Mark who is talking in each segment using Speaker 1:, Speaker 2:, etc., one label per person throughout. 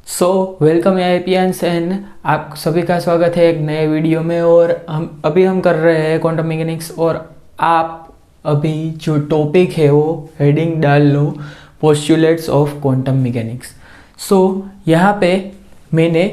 Speaker 1: Welcome एपियंस and आप सभी का स्वागत है एक नए वीडियो में। और हम कर रहे हैं क्वांटम मैकेनिक्स। और आप अभी जो टॉपिक है वो हेडिंग डाल लो, पोस्टुलेट्स ऑफ क्वांटम मैकेनिक्स। यहाँ पे मैंने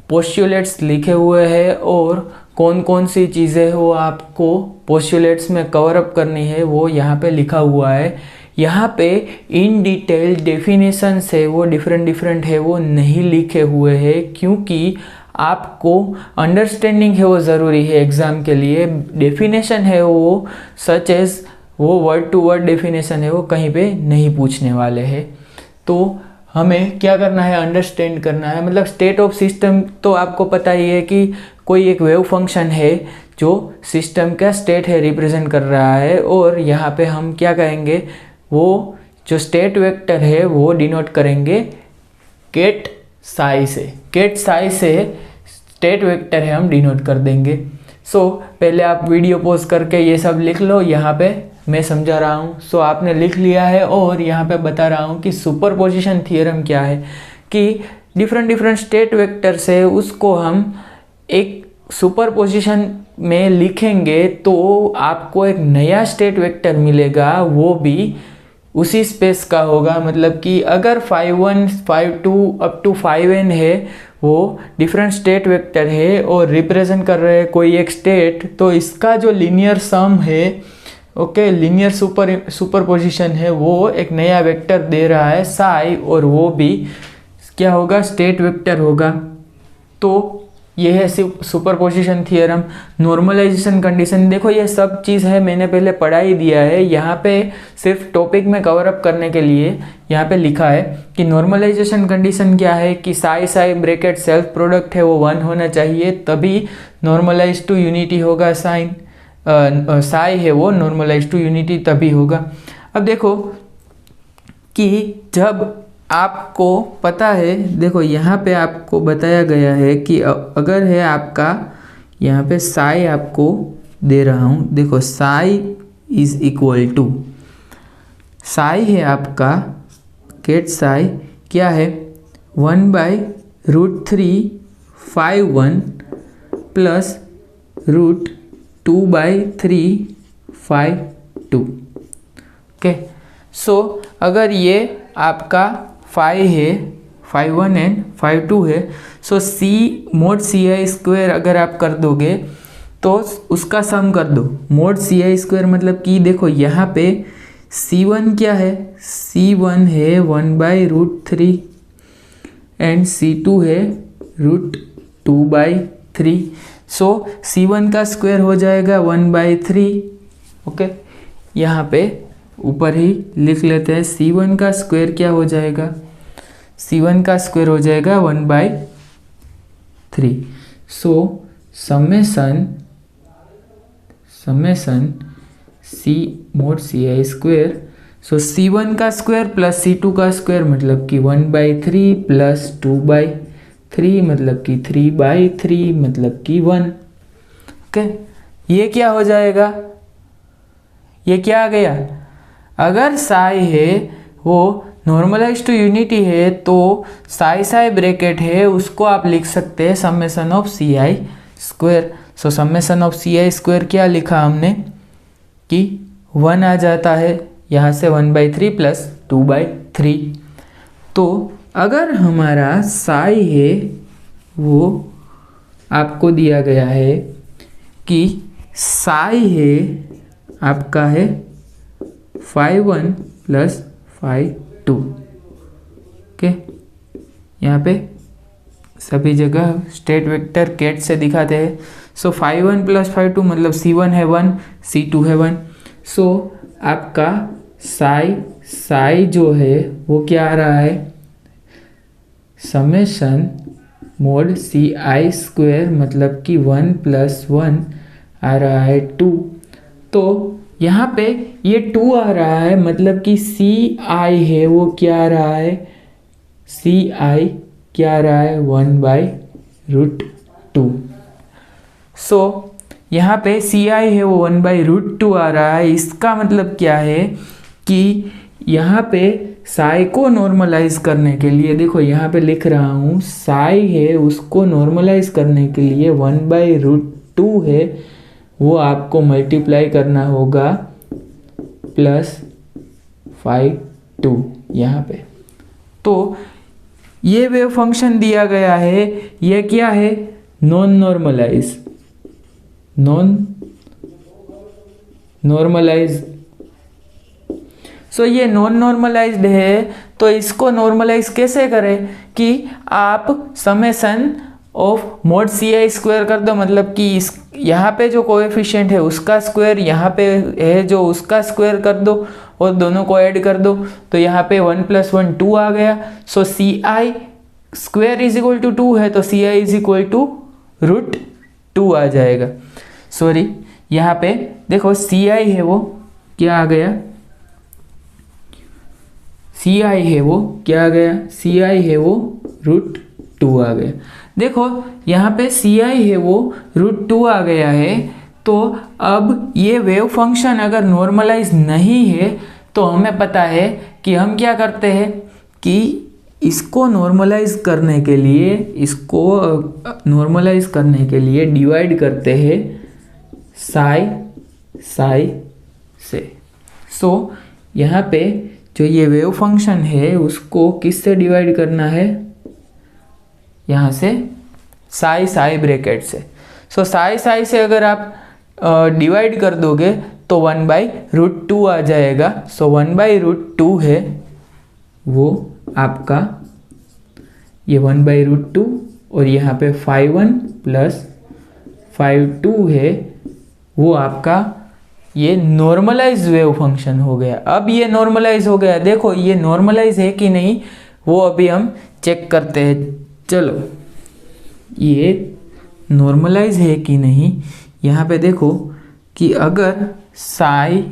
Speaker 1: पोस्टुलेट्स लिखे हुए हैं और कौन कौन सी चीज़ें वो आपको पोस्टुलेट्स में कवर अप करनी है वो यहाँ पे लिखा हुआ है। यहाँ पे इन डिटेल डेफिनेशंस है वो डिफरेंट है, वो नहीं लिखे हुए हैं क्योंकि आपको अंडरस्टैंडिंग है वो ज़रूरी है एग्ज़ाम के लिए। डेफिनेशन है वो सच एज वो वर्ड टू वर्ड डेफिनेशन है, वो कहीं पे नहीं पूछने वाले हैं। तो हमें क्या करना है, अंडरस्टैंड करना है। मतलब स्टेट ऑफ सिस्टम तो आपको पता ही है कि कोई एक वेव फंक्शन है जो सिस्टम का स्टेट है रिप्रेजेंट कर रहा है। और यहाँ पे हम क्या कहेंगे, वो जो स्टेट वेक्टर है वो डिनोट करेंगे केट साई से। केट साई से स्टेट वेक्टर है हम डिनोट कर देंगे। पहले आप वीडियो पॉज करके ये सब लिख लो, यहाँ पे मैं समझा रहा हूँ। आपने लिख लिया है और यहाँ पे बता रहा हूँ कि सुपरपोजिशन थ्योरम क्या है, कि डिफरेंट स्टेट वेक्टर से उसको हम एक सुपरपोजिशन में लिखेंगे तो आपको एक नया स्टेट वेक्टर मिलेगा, वो भी उसी स्पेस का होगा। मतलब कि अगर 5 1 5 2 अप टू 5n है वो डिफरेंट स्टेट वेक्टर है और रिप्रेजेंट कर रहे हैं कोई एक स्टेट, तो इसका जो लीनियर सम है, लीनियर सुपरपोजिशन है, वो एक नया वेक्टर दे रहा है साई, और वो भी क्या होगा, स्टेट वेक्टर होगा। तो ये है सुपरपोजिशन थ्योरम। नॉर्मलाइजेशन कंडीशन, देखो ये सब चीज़ है मैंने पहले पढ़ा ही दिया है। यहाँ पे सिर्फ टॉपिक में कवर अप करने के लिए यहाँ पे लिखा है कि नॉर्मलाइजेशन कंडीशन क्या है, कि साई ब्रैकेट सेल्फ प्रोडक्ट है वो 1 होना चाहिए, तभी नॉर्मलाइज टू यूनिटी होगा। साई है वो नॉर्मलाइज टू यूनिटी तभी होगा। अब देखो कि जब आपको पता है, देखो यहाँ पे आपको बताया गया है कि अगर है आपका यहाँ पे साई आपको दे रहा हूँ, देखो psi is equal to, psi है आपका केट साई क्या है 1/√3 5 1 प्लस √2/3 5 2। ओके, अगर ये आपका 5 है, 5 1 एंड 5 2 है, सी मोड सी आई स्क्वायर अगर आप कर दोगे तो उसका सम कर दो। मोड सी आई स्क्वायर मतलब कि देखो यहाँ पे C1 क्या है, C1 है 1/√3 एंड C2 है √2/3। C1 का स्क्वायर हो जाएगा 1/3। ओके, यहाँ पे ऊपर ही लिख लेते हैं, C1 का स्क्वायर क्या हो जाएगा, C1 का स्क्वायर हो जाएगा 1/3। Summation C mode C I square, C1 का स्क्वायर प्लस C2 का स्क्वायर मतलब कि 1/3 प्लस 2/3 मतलब कि 3/3 मतलब कि 1। ओके, ये क्या हो जाएगा, ये क्या आ गया, अगर साई है वो नॉर्मलाइज टू यूनिटी है तो साई ब्रैकेट है उसको आप लिख सकते हैं summation of C I square. Summation of C I square क्या लिखा हमने कि 1 आ जाता है, यहाँ से 1/3 प्लस 2/3। तो अगर हमारा साई है वो आपको दिया गया है कि साई है आपका है 5 1 प्लस 5 2। ओके, यहाँ पे सभी जगह स्टेट वेक्टर केट से दिखाते हैं। 5 1 प्लस 5 2 मतलब C1 है 1, C2 है 1। आपका साई जो है वो क्या आ रहा है, summation mode C I square मतलब कि 1 + 1 आ रहा है 2। तो यहाँ पे ये 2 आ रहा है मतलब कि CI है वो क्या आ रहा है, CI क्या आ रहा है 1/√2। यहाँ पे CI है वो 1/√2 आ रहा है। इसका मतलब क्या है कि यहाँ पे साई को नॉर्मलाइज करने के लिए, देखो यहाँ पे लिख रहा हूँ, साई है उसको नॉर्मलाइज करने के लिए 1/√2 है, वो आपको मल्टीप्लाई करना होगा +5/2 यहाँ पे। तो ये वेव फंक्शन दिया गया है, ये क्या है, नॉन नॉर्मलाइज। सो ये नॉन नॉर्मलाइज्ड है, तो इसको नॉर्मलाइज कैसे करें कि आप समेशन ऑफ मोड CI² कर दो, मतलब कि इस यहाँ पे जो कोएफिशिएंट है उसका स्क्वायर, यहाँ पे है जो उसका स्क्वायर कर दो और दोनों को ऐड कर दो, तो यहाँ पे 1 + 1 2 आ गया। सो CI² = 2 है, तो CI = √2 आ जाएगा। सॉरी, यहाँ पे देखो CI है वो क्या आ गया, CI है वो क्या आ गया, CI है वो √2 आ गया। देखो यहाँ पे CI है वो √2 आ गया है। तो अब ये वेव फंक्शन अगर नॉर्मलाइज नहीं है तो हमें पता है कि हम क्या करते हैं कि इसको नॉर्मलाइज करने के लिए डिवाइड करते हैं साई से। सो यहाँ पे जो ये वेव फंक्शन है उसको किससे डिवाइड करना है, यहाँ से साई ब्रैकेट से। सो साई से अगर आप डिवाइड कर दोगे तो 1/√2 आ जाएगा। सो 1/√2 है वो आपका, ये 1/√2 और यहाँ पे 5/1 + 5/2 है वो आपका ये नॉर्मलाइज वेव फंक्शन हो गया। अब ये नॉर्मलाइज हो गया, देखो ये नॉर्मलाइज है कि नहीं वो अभी हम चेक करते हैं। चलो ये नॉर्मलाइज है कि नहीं, यहाँ पे देखो कि अगर साई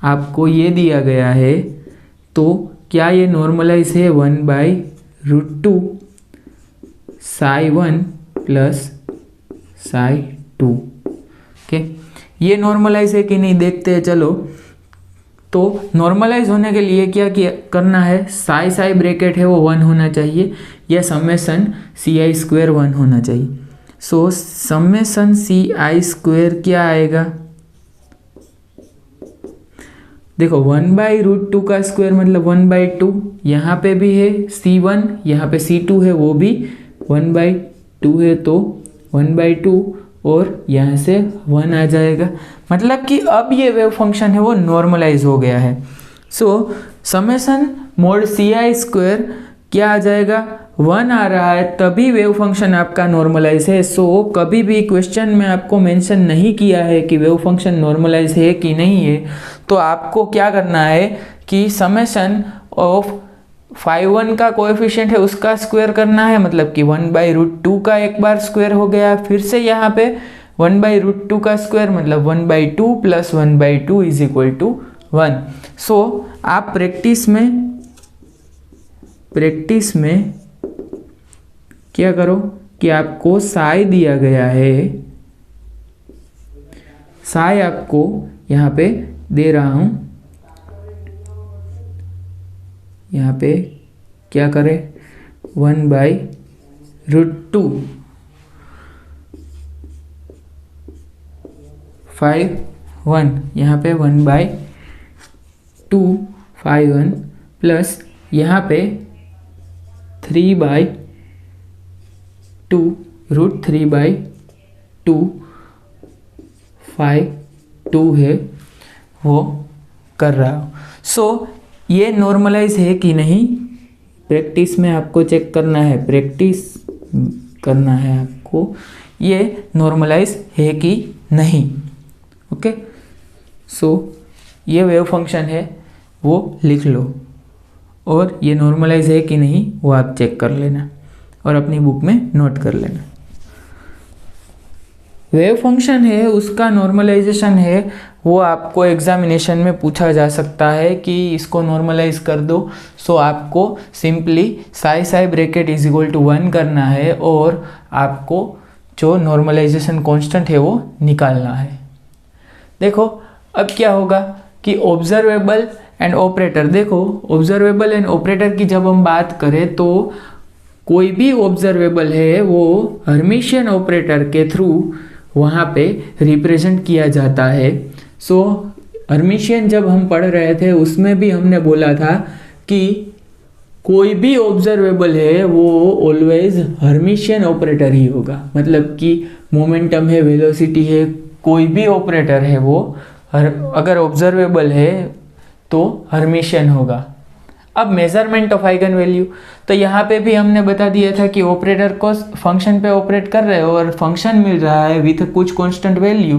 Speaker 1: आपको ये दिया गया है तो क्या ये नॉर्मलाइज है, 1/√2 साई1 + साई2। ओके, ये नॉर्मलाइज है कि नहीं देखते हैं। चलो, तो नॉर्मलाइज होने के लिए क्या करना है, साई ब्रैकेट है वो 1 होना चाहिए, या समेशन CI² 1 होना चाहिए। सो समेशन CI² क्या आएगा, देखो 1/√2 का स्क्वायर मतलब 1/2, यहाँ पे भी है C1, यहाँ पे C2 है वो भी 1/2 है, तो 1/2 और यहाँ से 1 आ जाएगा। मतलब कि अब ये वेव फंक्शन है वो नॉर्मलाइज हो गया है। सो समेशन मोड CI² क्या आ जाएगा, 1 आ रहा है, तभी वेव फंक्शन आपका नॉर्मलाइज है। सो कभी भी क्वेश्चन में आपको मेंशन नहीं किया है कि वेव फंक्शन नॉर्मलाइज है कि नहीं है, तो आपको क्या करना है कि समेशन ऑफ 5/1 का कोएफिशिएंट है उसका स्क्वायर करना है, मतलब कि 1/√2 का एक बार स्क्वायर हो गया, फिर से यहाँ पे 1/√2 का स्क्वायर मतलब 1/2 + 1/2 = 1। सो आप प्रैक्टिस में क्या करो कि आपको साई दिया गया है, साई आपको यहाँ पे दे रहा हूँ, यहाँ पे क्या करें 1/√2 5/1, यहाँ पे 1/2 5/1 प्लस यहाँ पे 3/2 √3/2 5/2 है वो कर रहा हूँ। सो ये नॉर्मलाइज है कि नहीं, प्रैक्टिस में आपको चेक करना है, आपको ये नॉर्मलाइज है कि नहीं। ओके, सो ये वेव फंक्शन है वो लिख लो और ये नॉर्मलाइज है कि नहीं वो आप चेक कर लेना और अपनी बुक में नोट कर लेना। वेव फंक्शन है उसका नॉर्मलाइजेशन है वो आपको एग्जामिनेशन में पूछा जा सकता है कि इसको नॉर्मलाइज कर दो। सो आपको सिंपली साई ब्रैकेट =1 करना है और आपको जो नॉर्मलाइजेशन कांस्टेंट है वो निकालना है। देखो अब क्या होगा कि ऑब्जर्वेबल एंड ऑपरेटर। देखो ऑब्जर्वेबल एंड ऑपरेटर की जब हम बात करें तो कोई भी ऑब्जर्वेबल है वो हर्मिशियन ऑपरेटर के थ्रू वहाँ पे रिप्रेजेंट किया जाता है। सो हर्मिशियन जब हम पढ़ रहे थे उसमें भी हमने बोला था कि कोई भी ऑब्जर्वेबल है वो ऑलवेज हर्मिशियन ऑपरेटर ही होगा, मतलब कि मोमेंटम है, वेलोसिटी है, कोई भी ऑपरेटर है वो अगर ऑब्जर्वेबल है तो हर्मिशियन होगा। अब मेजरमेंट ऑफ आइगन वैल्यू, तो यहाँ पे भी हमने बता दिया था कि ऑपरेटर को फंक्शन पे ऑपरेट कर रहे हो और फंक्शन मिल रहा है विथ कुछ कांस्टेंट वैल्यू,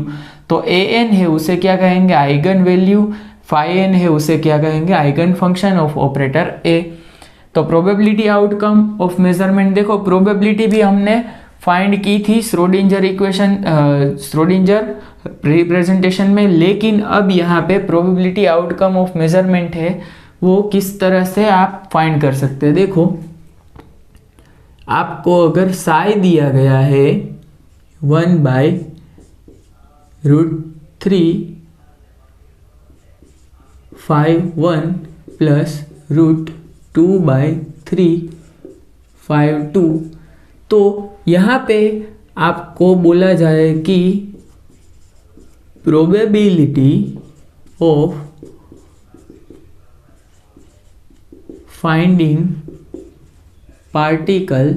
Speaker 1: तो ए एन है उसे क्या कहेंगे, आइगन वैल्यू, फाई एन है उसे क्या कहेंगे, आइगन फंक्शन ऑफ ऑपरेटर ए। तो प्रोबेबिलिटी आउटकम ऑफ मेजरमेंट, देखो प्रोबेबिलिटी भी हमने फाइंड की थी श्रोडिंजर इक्वेशन, श्रोडिंजर रिप्रेजेंटेशन में, लेकिन अब यहाँ पे प्रोबेबिलिटी आउटकम ऑफ मेजरमेंट है वो किस तरह से आप फाइंड कर सकते हैं। देखो आपको अगर साई दिया गया है 1/√3 5/1 प्लस √2/3 5/2, तो यहाँ पे आपको बोला जाए कि probability of finding particle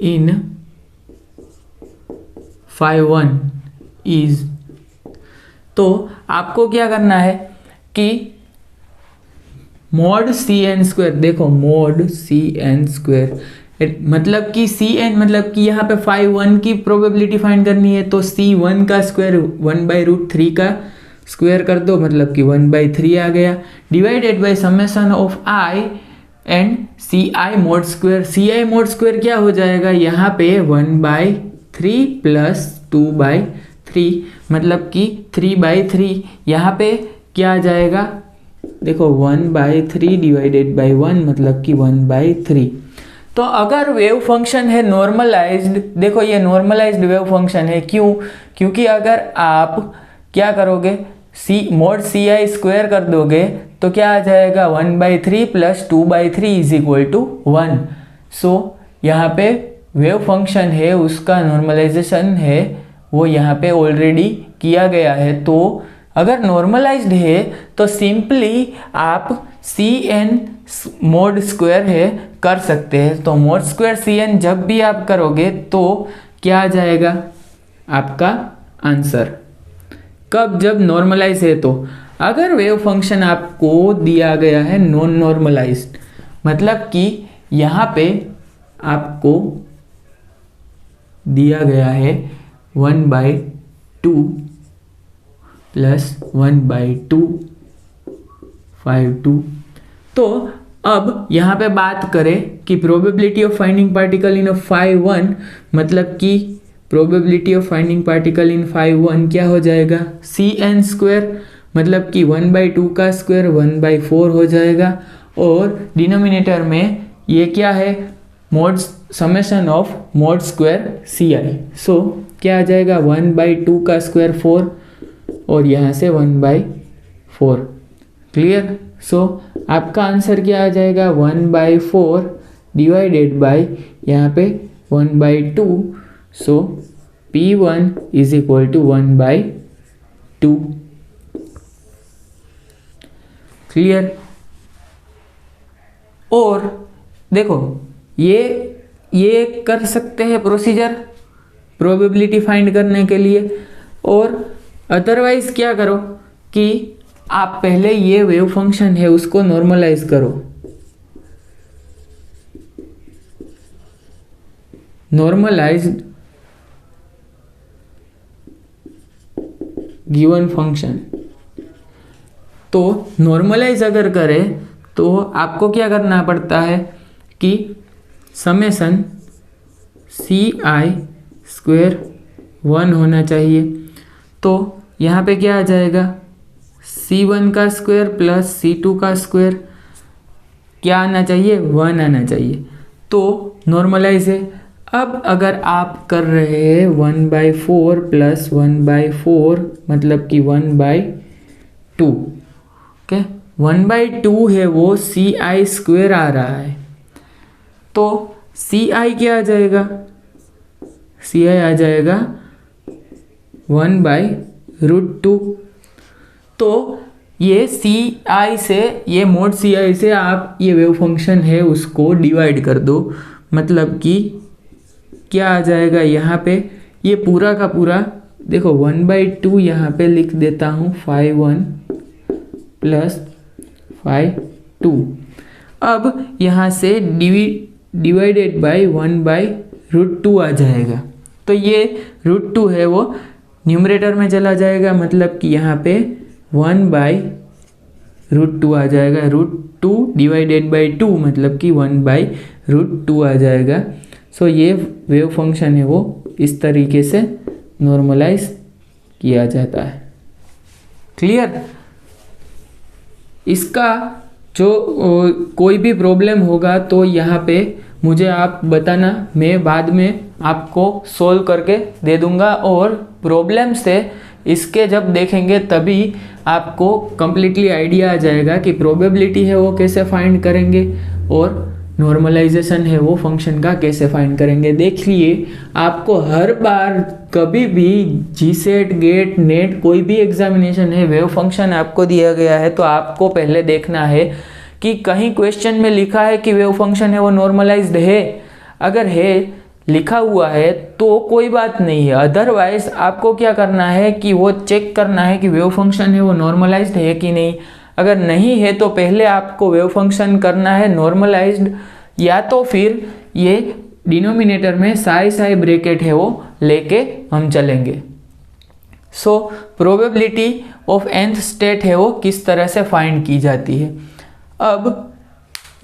Speaker 1: in 5/1 is, तो आपको क्या करना है कि mod cn², देखो mod cn², मतलब कि cn मतलब कि यहाँ पे 5/1 की प्रोबेबिलिटी फाइंड करनी है, तो c1 का स्क्वायर 1/√3 का स्क्वायर कर दो, मतलब कि 1/3 आ गया, divided by summation of I and C I mod square. C I mod square क्या हो जाएगा यहाँ पे 1/3 प्लस 2/3, मतलब कि 3/3, यहाँ पे क्या आ जाएगा, देखो 1/3 डिवाइडेड बाय 1 मतलब कि 1/3। तो अगर वेव फंक्शन है नॉर्मलाइज्ड, देखो ये नॉर्मलाइज्ड वेव फंक्शन है, क्यों, क्योंकि अगर आप क्या करोगे मोड सी आई स्क्वायर कर दोगे तो क्या आ जाएगा 1/3 प्लस 2/3 इज इक्वल टू 1। सो यहाँ पे वेव फंक्शन है उसका नॉर्मलाइजेशन है वो यहाँ पे ऑलरेडी किया गया है। तो अगर नॉर्मलाइज्ड है तो सिंपली आप सी एन मोड स्क्वायर है कर सकते हैं। तो मोड स्क्वायर सी एन जब भी आप करोगे तो क्या आ जाएगा आपका आंसर, कब, जब नॉर्मलाइज है। तो अगर वेव फंक्शन आपको दिया गया है नॉन नॉर्मलाइज्ड, मतलब कि यहाँ पे आपको दिया गया है 1/2 प्लस 1/2 5/2, तो अब यहाँ पे बात करें कि probability of finding particle in 5/1, मतलब कि probability of finding particle in 5/1 क्या हो जाएगा, cn², मतलब कि 1/2 का स्क्वायर 1/4 हो जाएगा, और डिनोमिनेटर में ये क्या है, mod summation of mod square C I. So क्या आ जाएगा 1/2 का स्क्वायर 4 और यहाँ से 1/4। क्लियर। सो आपका आंसर क्या आ जाएगा 1/4 डिवाइडेड बाय यहाँ पे 1/2। So P1 is equal to 1/2। क्लियर। और देखो ये कर सकते हैं प्रोसीजर प्रोबेबिलिटी फाइंड करने के लिए, और अदरवाइज क्या करो कि आप पहले ये वेव फंक्शन है उसको नॉर्मलाइज करो। नॉर्मलाइज्ड गिवन फंक्शन, तो नॉर्मलाइज अगर करें तो आपको क्या करना पड़ता है कि समेशन सी आई स्क्वायर 1 होना चाहिए। तो यहाँ पे क्या आ जाएगा C1 का स्क्वायर प्लस C2 का स्क्वायर, क्या आना चाहिए 1 आना चाहिए। तो नॉर्मलाइज है। अब अगर आप कर रहे हैं 1/4 प्लस 1/4 मतलब कि 1/2, ओके, 1/2 है वो सी आई स्क्वेयर आ रहा है, तो सी आई क्या आ जाएगा, सी आई आ जाएगा 1/√2। तो ये सी आई से, ये मोड सी आई से आप ये वेव फंक्शन है उसको डिवाइड कर दो, मतलब कि क्या आ जाएगा यहाँ पे, ये पूरा का पूरा देखो 1/2 यहाँ पे लिख देता हूँ 5/1 + 5/2। अब यहाँ से डिवाइडेड बाय 1/√2 आ जाएगा, तो ये √2 है वो न्यूमरेटर में चला जाएगा, मतलब कि यहाँ पे 1/√2 आ जाएगा, √2 डिवाइडेड बाई 2 मतलब कि 1/√2 आ जाएगा। सो ये वेव फंक्शन है वो इस तरीके से नॉर्मलाइज किया जाता है। क्लियर? इसका जो कोई भी प्रॉब्लम होगा तो यहाँ पे मुझे आप बताना, मैं बाद में आपको सॉल्व करके दे दूँगा, और प्रॉब्लम से इसके जब देखेंगे तभी आपको कम्प्लीटली आइडिया आ जाएगा कि प्रोबेबिलिटी है वो कैसे फाइंड करेंगे और नॉर्मलाइजेशन है वो फंक्शन का कैसे फाइंड करेंगे। देखिए, आपको हर बार कभी भी जीसेट, गेट, नेट कोई भी एग्जामिनेशन है, वेव फंक्शन आपको दिया गया है तो आपको पहले देखना है कि कहीं क्वेश्चन में लिखा है कि वेव फंक्शन है वो नॉर्मलाइज्ड है। अगर है लिखा हुआ है तो कोई बात नहीं है, अदरवाइज आपको क्या करना है कि वो चेक करना है कि वेव फंक्शन है वो नॉर्मलाइज्ड है कि नहीं। अगर नहीं है तो पहले आपको वेव फंक्शन करना है नॉर्मलाइज्ड, या तो फिर ये डिनोमिनेटर में साई ब्रैकेट है वो लेके हम चलेंगे। So probability of nth state है वो किस तरह से फाइंड की जाती है। अब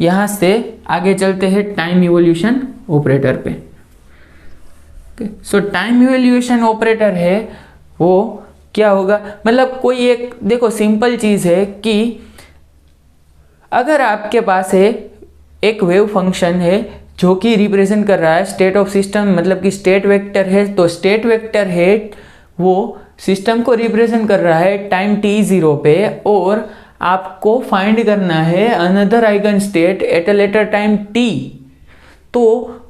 Speaker 1: यहाँ से आगे चलते हैं टाइम इवोल्यूशन ऑपरेटर पे। सो टाइम इवोल्यूशन ऑपरेटर है वो क्या होगा, मतलब कोई एक देखो सिंपल चीज़ है कि अगर आपके पास है एक वेव फंक्शन है जो कि रिप्रेजेंट कर रहा है स्टेट ऑफ सिस्टम, मतलब कि स्टेट वेक्टर है, तो स्टेट वेक्टर है वो सिस्टम को रिप्रेजेंट कर रहा है टाइम t0 पे, और आपको फाइंड करना है another eigen state at a letter time t। तो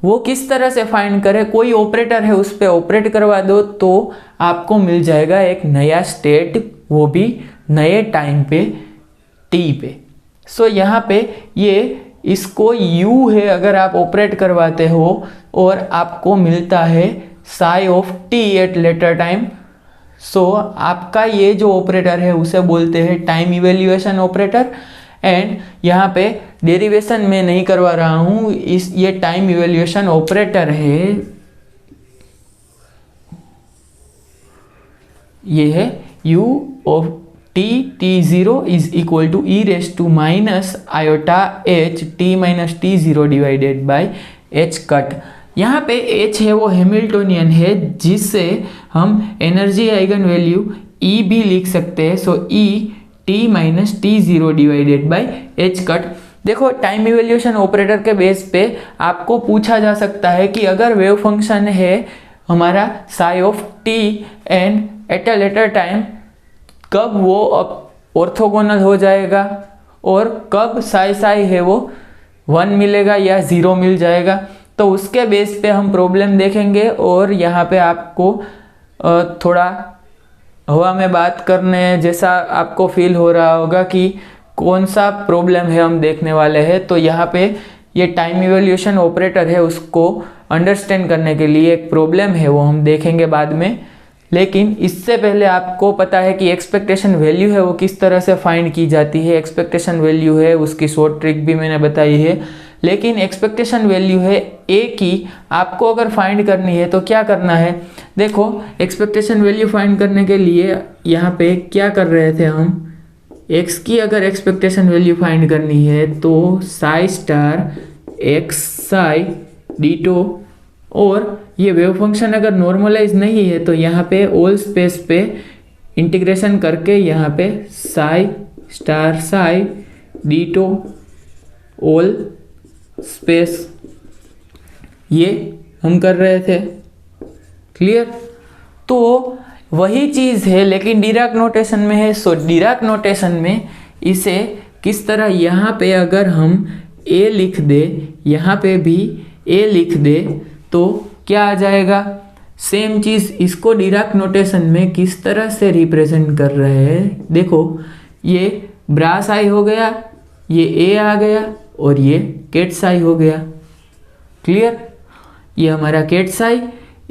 Speaker 1: वो किस तरह से फाइंड करें, कोई ऑपरेटर है उस पर ऑपरेट करवा दो तो आपको मिल जाएगा एक नया स्टेट, वो भी नए टाइम पे t पे। सो यहाँ पे ये इसको u है अगर आप ऑपरेट करवाते हो और आपको मिलता है psi of t at later time. So आपका ये जो ऑपरेटर है उसे बोलते हैं टाइम इवेल्युएशन ऑपरेटर। एंड यहाँ पे डेरिवेशन में नहीं करवा रहा हूँ, ये टाइम इवेल्युएशन ऑपरेटर है, ये है u of t0 is equal to e raise to minus iota h t minus t0 divided by h cut. यहाँ पे h है वो हैमिल्टोनियन है जिससे हम एनर्जी आइगन वैल्यू E भी लिख सकते हैं। सो E t minus t0 divided by h cut. देखो टाइम इवेल्यूशन ऑपरेटर के बेस पे आपको पूछा जा सकता है कि अगर वेव फंक्शन है हमारा Sai of t and at a later time, कब वो ऑर्थोगोनल हो जाएगा और कब साई है वो 1 मिलेगा या 0 मिल जाएगा। तो उसके बेस पे हम प्रॉब्लम देखेंगे, और यहाँ पे आपको थोड़ा हवा में बात करने जैसा आपको फील हो रहा होगा कि कौन सा प्रॉब्लम है हम देखने वाले हैं। तो यहाँ पे ये टाइम इवोल्यूशन ऑपरेटर है, उसको अंडरस्टैंड करने के लिए एक प्रॉब्लम है वो हम देखेंगे बाद में। लेकिन इससे पहले आपको पता है कि एक्सपेक्टेशन वैल्यू है वो किस तरह से फाइंड की जाती है। एक्सपेक्टेशन वैल्यू है उसकी शॉर्ट ट्रिक भी मैंने बताई है, लेकिन एक्सपेक्टेशन वैल्यू है ए की आपको अगर फाइंड करनी है तो क्या करना है। देखो एक्सपेक्टेशन वैल्यू फाइंड करने के लिए यहाँ पे क्या कर रहे थे हम, x की अगर एक्सपेक्टेशन वैल्यू फाइंड करनी है तो Sai star x Sai ditto, और ये वेव फंक्शन अगर नॉर्मलाइज नहीं है तो यहाँ पे ऑल स्पेस पे इंटीग्रेशन करके यहाँ पे Sai star Sai ditto all space ये हम कर रहे थे। क्लियर? तो वही चीज़ है लेकिन डिराक नोटेशन में है। सो डिराक नोटेशन में इसे किस तरह यहाँ पे अगर हम a लिख दे, यहाँ पे भी a लिख दे तो क्या आ जाएगा। सेम चीज़ इसको डिराक नोटेशन में किस तरह से रिप्रेजेंट कर रहे हैं, देखो ये ब्रास आई हो गया, ये a आ गया और ये कैट्स आई हो गया। क्लियर, ये हमारा कैट्स आई,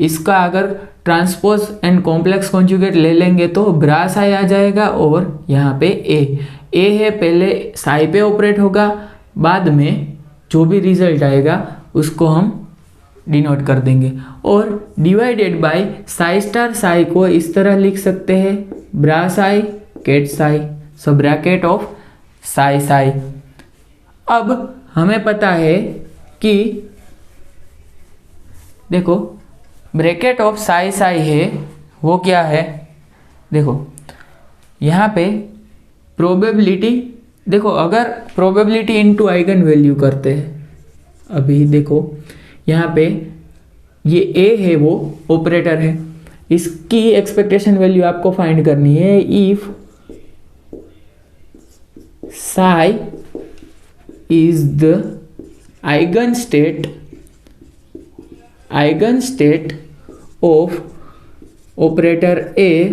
Speaker 1: इसका अगर ट्रांसपोज एंड कॉम्प्लेक्स कॉन्जुगेट ले लेंगे तो ब्रास आई आ जाएगा और यहाँ पे ए है, पहले साई पे ऑपरेट होगा, बाद में जो भी रिजल्ट आएगा उसको हम डिनोट कर देंगे। और divided by psi star psi को इस तरह लिख सकते हैं, bra I kets I, so bracket of psi psi. अब हमें पता है कि देखो ब्रैकेट ऑफ साई साई है वो क्या है, देखो यहाँ पे प्रोबेबिलिटी, देखो अगर प्रोबेबिलिटी इनटू आइगन वैल्यू करते हैं, अभी देखो यहाँ पे ये ए है वो ऑपरेटर है, इसकी एक्सपेक्टेशन वैल्यू आपको फाइंड करनी है। If psi is the eigen state of operator A,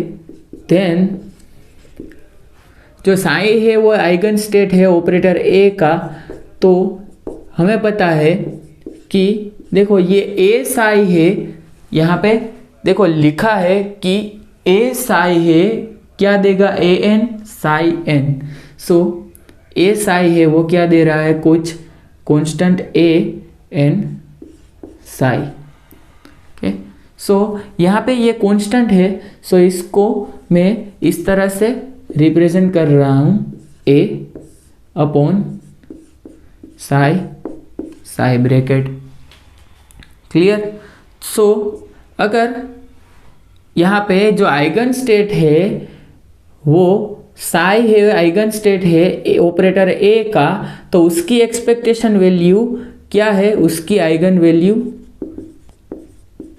Speaker 1: then जो साई है वो आइगन स्टेट है ऑपरेटर ए का, तो हमें पता है कि देखो ये ए साई है, यहाँ पे देखो लिखा है कि ए साई है, क्या देगा ए एन साई एन, सो ए साई है वो क्या दे रहा है, कुछ constant A N Sai. Okay, सो यहाँ पे ये कांस्टेंट है, सो इसको मैं इस तरह से रिप्रेजेंट कर रहा हूँ, A upon psi psi bracket. Clear, so अगर यहाँ पे जो आइगन स्टेट है वो साई है, आइगन स्टेट है ऑपरेटर ए का, तो उसकी एक्सपेक्टेशन वैल्यू क्या है, उसकी आइगन वैल्यू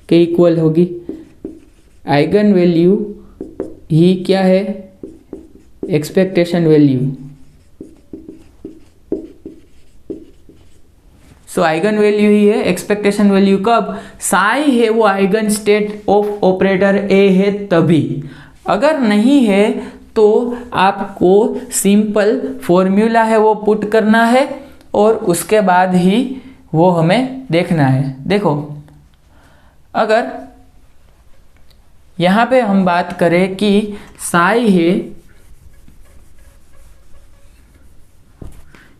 Speaker 1: के इक्वल होगी। आइगन वैल्यू ही क्या है, एक्सपेक्टेशन वैल्यू। सो आइगन वैल्यू ही है एक्सपेक्टेशन वैल्यू, कब साई है वो आइगन स्टेट ऑफ ऑपरेटर ए है तभी, अगर नहीं है तो आपको सिंपल फॉर्मूला है वो पुट करना है और उसके बाद ही वो हमें देखना है। देखो अगर यहाँ पे हम बात करें कि साई है,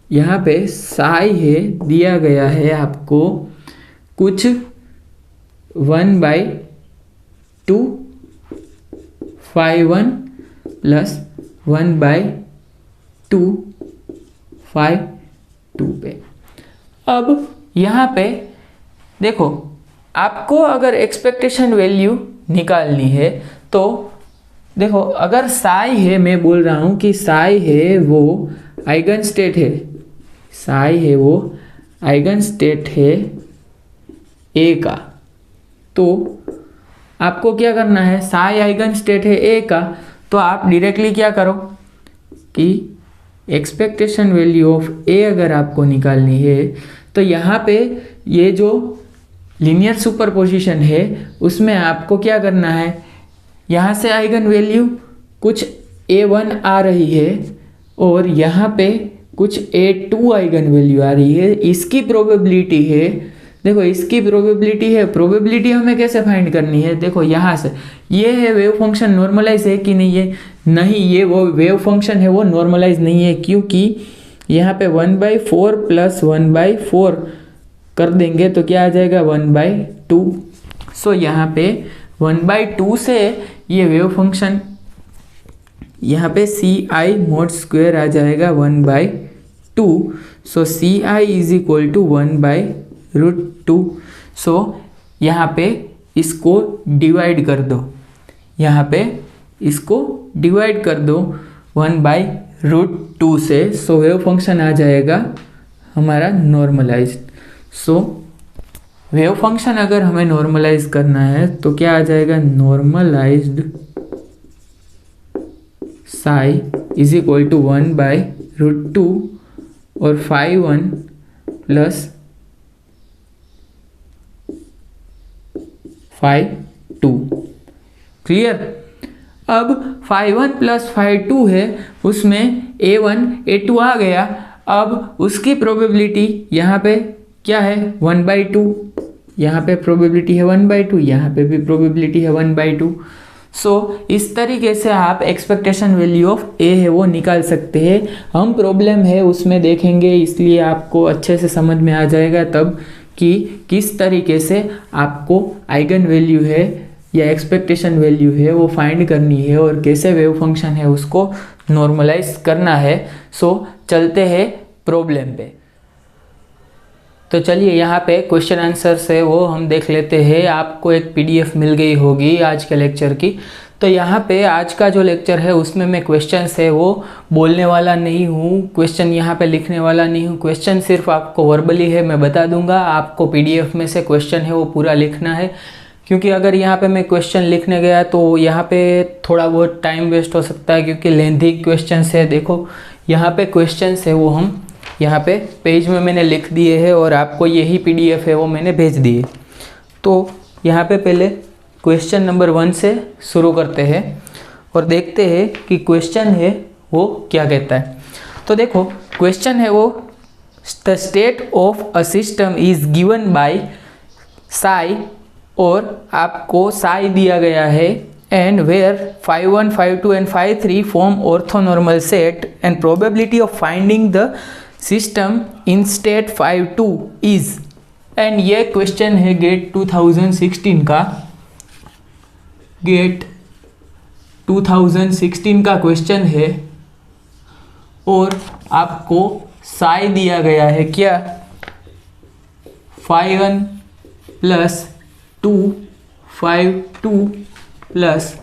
Speaker 1: यहाँ पे साई है दिया गया है आपको कुछ 1/2 5/1 प्लस 1/2 5/2 पे। अब यहाँ पे देखो आपको अगर एक्सपेक्टेशन वैल्यू निकालनी है तो देखो अगर साई है, मैं बोल रहा हूँ कि साई है वो आइगन स्टेट है, साई है वो आइगन स्टेट है ए का, तो आपको क्या करना है, साई आइगन स्टेट है ए का, तो आप डायरेक्टली क्या करो कि एक्सपेक्टेशन वैल्यू ऑफ ए अगर आपको निकालनी है तो यहाँ पे ये जो लीनियर सुपरपोजिशन है उसमें आपको क्या करना है, यहाँ से आइगन वैल्यू कुछ A1 आ रही है और यहाँ पे कुछ A2 आइगन वैल्यू आ रही है, इसकी प्रोबेबिलिटी है, देखो इसकी प्रोबेबिलिटी है, प्रोबेबिलिटी हमें कैसे फाइंड करनी है, देखो यहाँ से ये है वेव फंक्शन नॉर्मलाइज है कि नहीं है, नहीं ये वो वेव फंक्शन है वो नॉर्मलाइज नहीं है, क्योंकि यहाँ पे 1/4 प्लस 1/4 कर देंगे तो क्या आ जाएगा 1/2, सो यहाँ पे 1/2 से ये वेव फंक्शन यहाँ पे CI mod स्क्वायर आ जाएगा 1/2, सो CI इज इक्वल टू 1/√2। सो यहाँ पे इसको डिवाइड कर दो, यहाँ पे इसको डिवाइड कर दो 1/√2 से, सो वेव फंक्शन आ जाएगा हमारा नॉर्मलाइज्ड। सो वेव फंक्शन अगर हमें नॉर्मलाइज करना है तो क्या आ जाएगा, normalised psi is equal to 1/√2 और phi1 प्लस phi2। क्लियर। अब phi1 प्लस phi2 है, उसमें a1 a2 आ गया। अब उसकी प्रोबेबिलिटी यहाँ पे क्या है 1/2, यहाँ पे प्रोबेबिलिटी है 1/2, यहाँ पे भी प्रोबेबिलिटी है 1/2। सो इस तरीके से आप एक्सपेक्टेशन वैल्यू ऑफ ए है वो निकाल सकते हैं। हम प्रॉब्लम है उसमें देखेंगे, इसलिए आपको अच्छे से समझ में आ जाएगा तब कि किस तरीके से आपको आइगन वैल्यू है या एक्सपेक्टेशन वैल्यू है वो फाइंड करनी है और कैसे वेव फंक्शन है उसको नॉर्मलाइज करना है। सो चलते हैं प्रॉब्लम पे। तो चलिए यहाँ पे क्वेश्चन आंसर्स है वो हम देख लेते हैं। आपको एक पीडीएफ मिल गई होगी आज के लेक्चर की। तो यहाँ पे आज का जो लेक्चर है उसमें मैं क्वेश्चंस है वो बोलने वाला नहीं हूँ, क्वेश्चन यहाँ पे लिखने वाला नहीं हूँ। क्वेश्चन सिर्फ आपको वर्बली है मैं बता दूंगा, आपको पीडीएफ में से क्वेश्चन है वो पूरा लिखना है। क्योंकि अगर यहाँ पे मैं क्वेश्चन लिखने गया तो यहाँ पे थोड़ा बहुत टाइम वेस्ट हो सकता है, क्योंकि लेंथी क्वेश्चंस है। देखो यहाँ पे क्वेश्चंस है वो हम यहाँ पे पेज में मैंने लिख दिए हैं और आपको यही पीडीएफ है वो मैंने भेज दिए। तो यहाँ पे पहले क्वेश्चन नंबर 1 से शुरू करते हैं और देखते हैं कि क्वेश्चन है वो क्या कहता है। तो देखो क्वेश्चन है वो the state of a system is given by psi, और आपको साई दिया गया है, and where phi1, phi2 and phi3 form orthonormal set and probability of finding the system in state phi2 is. And ये question है GATE 2016 का, gate 2016 का question है और आपको साई दिया गया है क्या phi1 plus 2 phi2 plus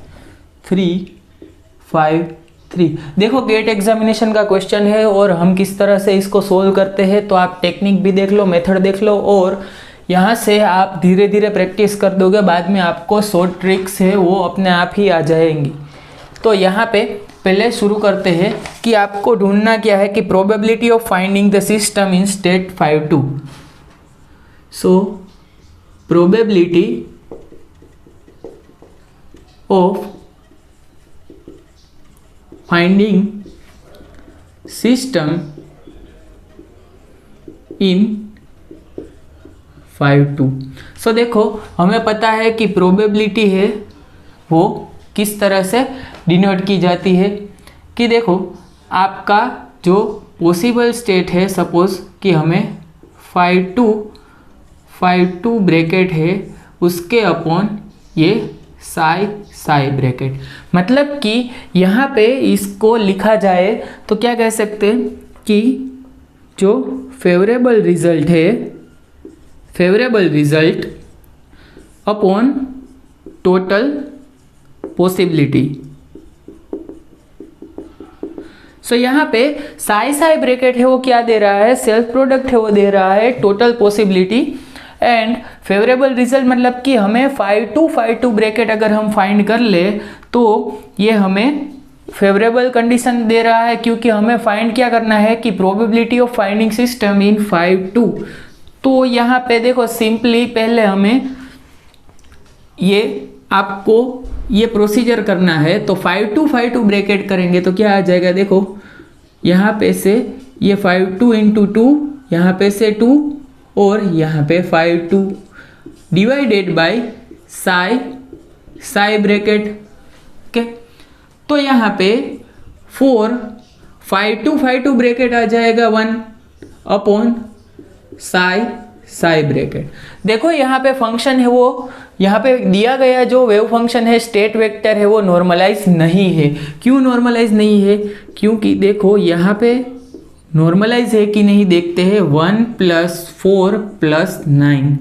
Speaker 1: 3 phi3। देखो गेट एग्जामिनेशन का क्वेश्चन है और हम किस तरह से इसको सोल्व करते हैं, तो आप टेक्निक भी देख लो, मेथड देख लो और यहाँ से आप धीरे धीरे प्रैक्टिस कर दोगे, बाद में आपको शॉर्ट ट्रिक्स है वो अपने आप ही आ जाएंगी। तो यहाँ पे पहले शुरू करते हैं कि आपको ढूंढना क्या है कि probability of finding the system in state phi2। So probability of finding system in phi2। सो देखो हमें पता है कि प्रोबेबिलिटी है वो किस तरह से डिनोट की जाती है कि देखो आपका जो पॉसिबल स्टेट है, सपोज कि हमें phi2 ब्रैकेट है उसके अपॉन ये साई ब्रैकेट, मतलब कि यहाँ पे इसको लिखा जाए तो क्या कह सकते हैं कि जो फेवरेबल रिजल्ट है, favourable result upon total possibility. So यहाँ पे साई ब्रैकेट है वो क्या दे रहा है, सेल्फ प्रोडक्ट है वो दे रहा है total possibility, and favourable result मतलब कि हमें phi2 ब्रैकेट अगर हम फाइंड कर ले तो ये हमें फेवरेबल कंडीशन दे रहा है, क्योंकि हमें फाइंड क्या करना है कि probability of finding system in phi2। तो यहाँ पे देखो सिंपली पहले हमें ये आपको ये प्रोसीजर करना है। तो phi2 ब्रैकेट करेंगे तो क्या आ जाएगा, देखो यहाँ पे से ये phi2 इंटू 2, यहाँ पे से 2 और यहाँ पे phi2 divided by Sai bracket के। तो यहाँ पे 4 phi2 ब्रैकेट आ जाएगा 1 अपॉन साई ब्रैकेट। देखो यहाँ पे फंक्शन है वो, यहाँ पे दिया गया जो वेव फंक्शन है स्टेट वेक्टर है वो नॉर्मलाइज नहीं है। क्यों नॉर्मलाइज नहीं है, क्योंकि देखो यहाँ पे नॉर्मलाइज है कि नहीं देखते हैं, 1 + 4 + 9।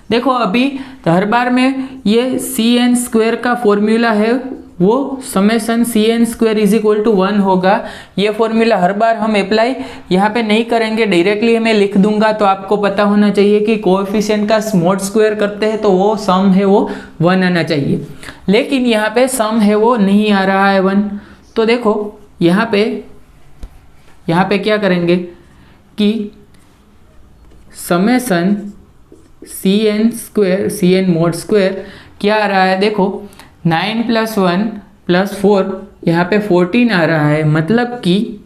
Speaker 1: देखो अभी हर बार में ये cn² का फॉर्मूला है वो समेशन cn² = 1 होगा। ये फॉर्मूला हर बार हम अप्लाई यहाँ पे नहीं करेंगे, डायरेक्टली मैं लिख दूंगा। तो आपको पता होना चाहिए कि कोएफिशिएंट का स्मॉड स्क्वायर करते हैं तो वो सम है वो 1 आना चाहिए, लेकिन यहाँ पे सम है वो नहीं आ रहा है 1। तो देखो यहाँ पे क्या करेंगे कि समेसन cn mod स्क्वायर क्या आ रहा है, देखो 9 + 1 + 4 यहाँ पे 14 आ रहा है, मतलब कि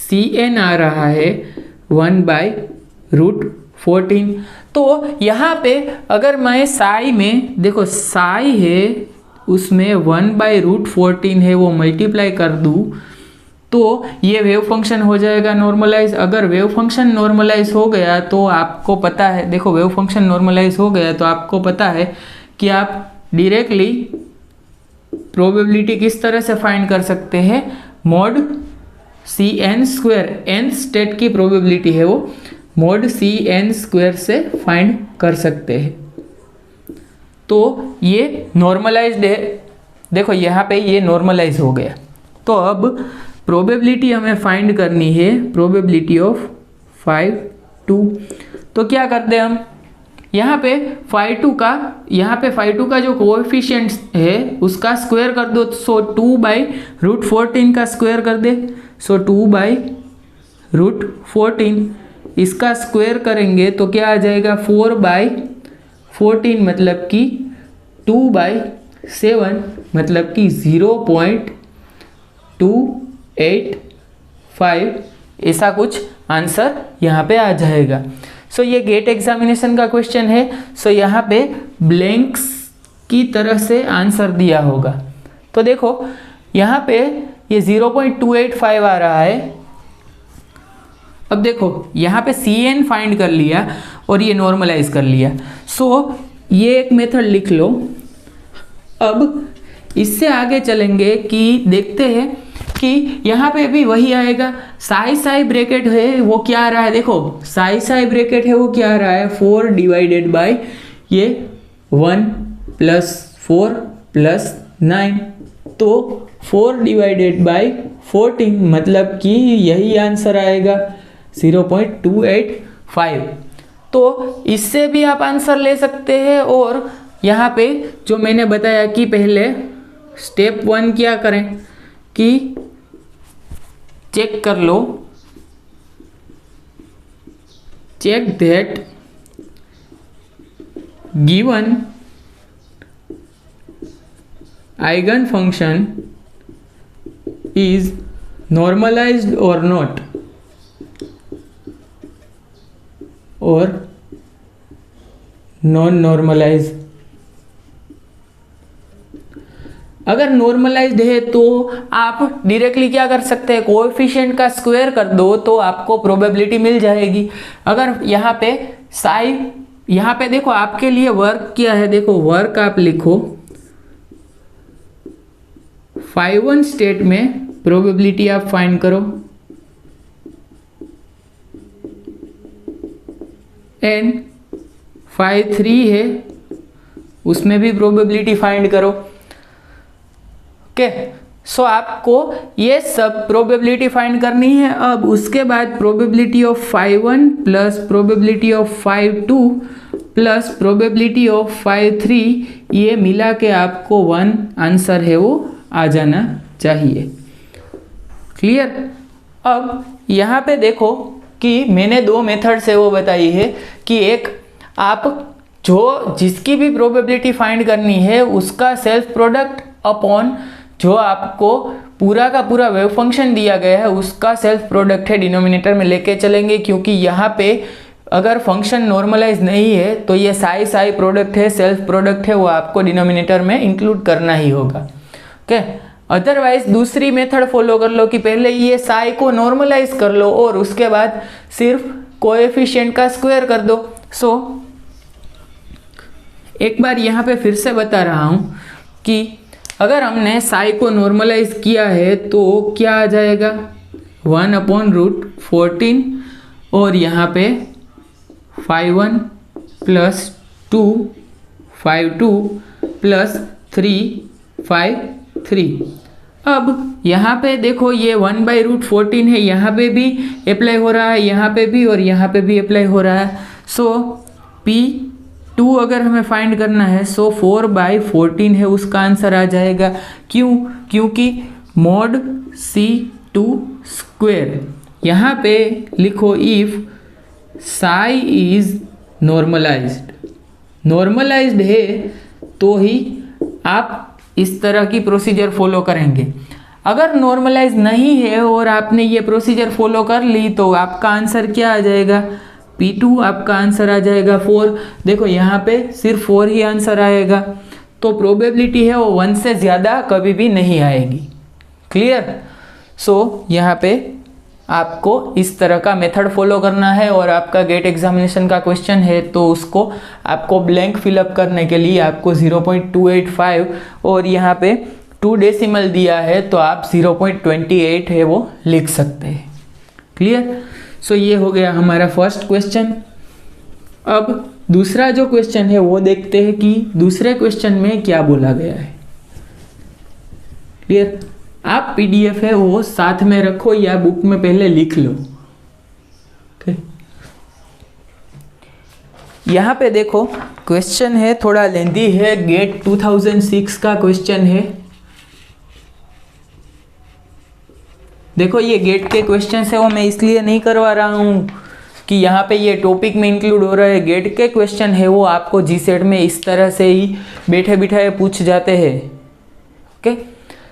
Speaker 1: cn आ रहा है 1/√14। तो यहाँ पे अगर मैं साई में, देखो साई है उसमें 1/√14 है, वो मल्टीप्लाई कर दूँ तो ये वेव फंक्शन हो जाएगा नॉर्मलाइज। अगर वेव फंक्शन नॉर्मलाइज हो गया तो आपको पता है, देखो वेव फंक्शन नॉर्मलाइज हो गया तो आपको पता है कि आप डायरेक्टली प्रोबेबिलिटी किस तरह से फाइंड कर सकते हैं, mod cn², nth स्टेट की प्रोबेबिलिटी है वो, mod cn² से फाइंड कर सकते हैं। तो ये नॉर्मलाइज्ड है, देखो यहाँ पे ये नॉर्मलाइज हो गया। तो अब प्रोबेबिलिटी हमें फाइंड करनी है, प्रोबेबिलिटी ऑफ φ2। तो क्या करते हैं हम, यहाँ पे φ2 का जो कोएफिशिएंट है उसका स्क्वायर कर दो, सो 2/√14 का स्क्वायर कर दे, सो 2/√14 इसका स्क्वायर करेंगे तो क्या आ जाएगा 4/14, मतलब कि 2/7, मतलब कि 0.285, ऐसा कुछ आंसर यहाँ पे आ जाएगा। सो ये गेट एग्जामिनेशन का क्वेश्चन है, सो यहाँ पे ब्लैंक्स की तरह से आंसर दिया होगा। तो देखो यहाँ पे ये 0.285 आ रहा है। अब देखो यहाँ पे Cn फाइंड कर लिया और ये नॉर्मलाइज कर लिया, सो ये एक मेथड लिख लो। अब इससे आगे चलेंगे कि देखते हैं कि यहाँ पे भी वही आएगा, साई ब्रैकेट है वो क्या आ रहा है, देखो साई ब्रैकेट है वो क्या आ रहा है 4 डिवाइडेड बाय ये 1 + 4 + 9, तो 4 डिवाइडेड बाय 14, मतलब कि यही आंसर आएगा 0.285। तो इससे भी आप आंसर ले सकते हैं। और यहाँ पे जो मैंने बताया कि पहले स्टेप 1 क्या करें कि चेक कर लो, check that given eigen function is normalized और नॉट, और नॉन नॉर्मलाइज। अगर नॉर्मलाइज्ड है तो आप डायरेक्टली क्या कर सकते हैं, कोएफिशिएंट का स्क्वायर कर दो तो आपको प्रोबेबिलिटी मिल जाएगी। अगर यहाँ पे साई, यहाँ पे देखो आपके लिए वर्क क्या है, देखो वर्क आप लिखो φ1 स्टेट में प्रोबेबिलिटी आप फाइंड करो, एंड φ3 है उसमें भी प्रोबेबिलिटी फाइंड करो। ओके, सो आपको ये सब प्रोबेबिलिटी फाइंड करनी है। अब उसके बाद probability of φ1 plus probability of φ2 plus probability of φ3, ये मिला के आपको 1 आंसर है वो आ जाना चाहिए। क्लियर। अब यहाँ पे देखो कि मैंने 2 मेथड से वो बताई है कि एक आप जिसकी भी प्रोबेबिलिटी फाइंड करनी है उसका सेल्फ प्रोडक्ट अपॉन जो आपको पूरा का पूरा वेव फंक्शन दिया गया है उसका सेल्फ प्रोडक्ट है, डिनोमिनेटर में लेके चलेंगे, क्योंकि यहाँ पे अगर फंक्शन नॉर्मलाइज नहीं है तो ये साई प्रोडक्ट है, सेल्फ प्रोडक्ट है, वो आपको डिनोमिनेटर में इंक्लूड करना ही होगा। ओके, अदरवाइज दूसरी मेथड फॉलो कर लो कि पहले ये साई को नॉर्मलाइज कर लो और उसके बाद सिर्फ कोएफिशिएंट का स्क्वायर कर दो। सो एक बार यहाँ पे फिर से बता रहा हूँ कि अगर हमने साई को नॉर्मलाइज किया है तो क्या आ जाएगा 1/√14, और यहाँ पे φ1 + 2 φ2 + 3 φ3। अब यहाँ पे देखो ये 1/√14 है, यहाँ पे भी अप्लाई हो रहा है, यहाँ पे भी और यहाँ पे भी अप्लाई हो रहा है। सो P2 अगर हमें फाइंड करना है सो 4/14 है उसका आंसर आ जाएगा। क्यों? क्योंकि मॉड C2 स्क्वेयर। यहाँ पे लिखो if psi is normalised, normalised है तो ही आप इस तरह की प्रोसीजर फॉलो करेंगे। अगर नॉर्मलाइज नहीं है और आपने ये प्रोसीजर फॉलो कर ली तो आपका आंसर क्या आ जाएगा, P2 आपका आंसर आ जाएगा 4। देखो यहाँ पे सिर्फ 4 ही आंसर आएगा, तो प्रोबेबिलिटी है वो 1 से ज़्यादा कभी भी नहीं आएगी। क्लियर? सो यहाँ पे आपको इस तरह का मेथड फॉलो करना है और आपका गेट एग्जामिनेशन का क्वेश्चन है तो उसको आपको ब्लैंक फिलअप करने के लिए आपको 0.285 और यहाँ पे 2 डेसिमल दिया है तो आप 0.28 है वो लिख सकते हैं। क्लियर? सो ये हो गया हमारा फर्स्ट क्वेश्चन। अब दूसरा जो क्वेश्चन है वो देखते हैं कि दूसरे क्वेश्चन में क्या बोला गया है। क्लियर? आप पीडीएफ है वो साथ में रखो या बुक में पहले लिख लो। यहाँ पे देखो क्वेश्चन है, थोड़ा लेंथी है, गेट 2006 का क्वेश्चन है। देखो ये गेट के क्वेश्चन है वो मैं इसलिए नहीं करवा रहा हूँ कि यहाँ पे ये टॉपिक में इंक्लूड हो रहा है। गेट के क्वेश्चन है वो आपको जीसेट में इस तरह से ही बैठे बिठाए पूछ जाते हैं। ओके,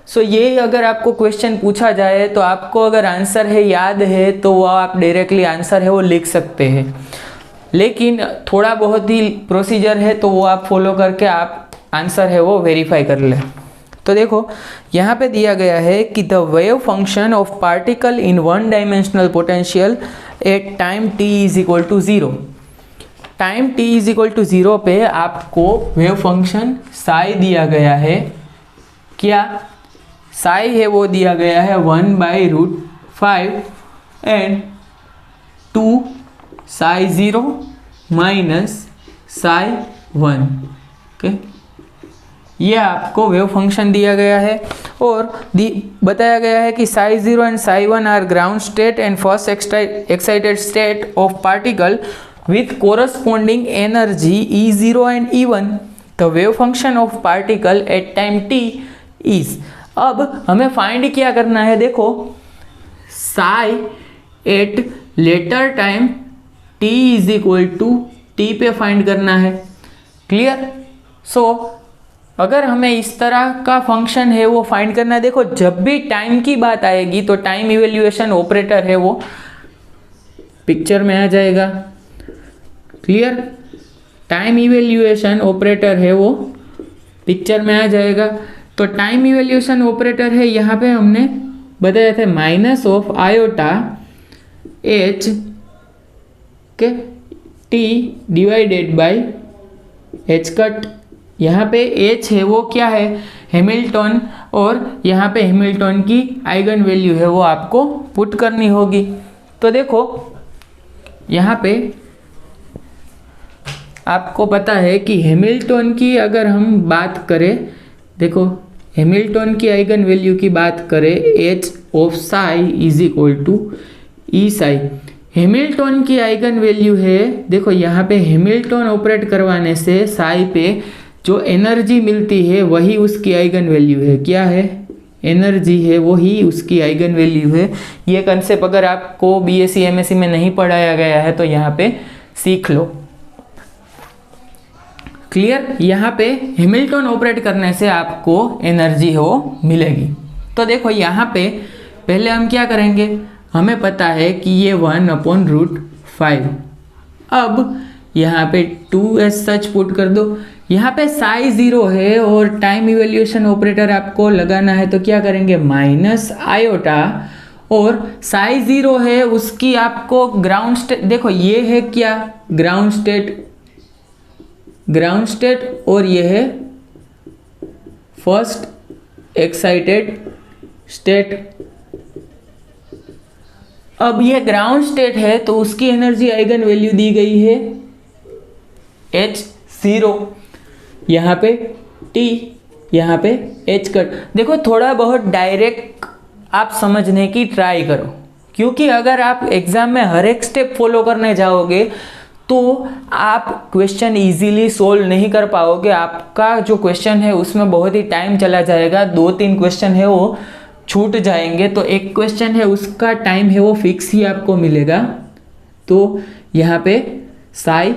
Speaker 1: सो ये अगर आपको क्वेश्चन पूछा जाए तो आपको अगर आंसर है याद है तो वो आप डायरेक्टली आंसर है वो लिख सकते हैं, लेकिन थोड़ा बहुत ही प्रोसीजर है तो वो आप फॉलो करके आप आंसर है वो वेरीफाई कर लें। तो देखो यहाँ पे दिया गया है कि the wave function of particle in one dimensional potential at time t is equal to 0। Time t is equal to 0 पे आपको वेव फंक्शन साई दिया गया है। क्या साई है वो दिया गया है 1/√5 and 2 Sai 0 minus psi 1। Okay, ये आपको वेव फंक्शन दिया गया है और बताया गया है कि psi 0 and psi 1 are ground state and first excited state of particle with corresponding energy E0 and E1। The wave function of particle at time t is. अब हमें फाइंड क्या करना है, देखो psi at later time t is equal to t पे find करना है। Clear? So अगर हमें इस तरह का फंक्शन है वो फाइंड करना है, देखो जब भी टाइम की बात आएगी तो टाइम इवेल्युएशन ऑपरेटर है वो पिक्चर में आ जाएगा। क्लियर? टाइम इवेल्युएशन ऑपरेटर है वो पिक्चर में आ जाएगा। तो टाइम इवेल्यूशन ऑपरेटर है यहाँ पे हमने बताया था माइनस ऑफ आयोटा h के t divided by h cut. यहाँ पे h है वो क्या है, हैमिल्टन, और यहाँ पे हैमिल्टन की आइगन वैल्यू है वो आपको पुट करनी होगी। तो देखो यहाँ पे आपको पता है कि हैमिल्टन की अगर हम बात करें, देखो हैमिल्टन की आइगन वैल्यू की बात करें h of psi is equal to E psi. Hamilton की आइगन वैल्यू है, देखो यहाँ पे हैमिल्टन ऑपरेट करवाने से साई पे जो एनर्जी मिलती है वही उसकी आइगन वैल्यू है। क्या है? एनर्जी है वही उसकी आइगन वैल्यू है। ये कंसेप्ट अगर आपको बीएससी एमएससी में नहीं पढ़ाया गया है तो यहाँ पे सीख लो। क्लियर? यहाँ पे हैमिल्टन ऑपरेट करने से आपको एनर्जी हो मिलेगी। तो देखो यहाँ पे पहले हम क्या करेंगे, हमें पता है कि ये 1/√5। अब यहाँ पे 2 एस सच पुट कर दो। यहाँ पे साई 0 है और टाइम इवेल्यूशन ऑपरेटर आपको लगाना है तो क्या करेंगे, माइनस आयोटा, और साई 0 है उसकी आपको ग्राउंड स्टेट, देखो ये है क्या, ग्राउंड स्टेट और ये है फर्स्ट एक्साइटेड स्टेट। अब ये ग्राउंड स्टेट है तो उसकी एनर्जी आइगन वैल्यू दी गई है H0, यहाँ पे T, यहाँ पे H कट। देखो थोड़ा बहुत डायरेक्ट आप समझने की ट्राई करो, क्योंकि अगर आप एग्जाम में हर एक स्टेप फॉलो करने जाओगे तो आप क्वेश्चन इजीली सोल्व नहीं कर पाओगे। आपका जो क्वेश्चन है उसमें बहुत ही टाइम चला जाएगा। 2-3 क्वेश्चन है वो छूट जाएंगे तो एक क्वेश्चन है उसका टाइम है वो फिक्स ही आपको मिलेगा, तो यहाँ पे साई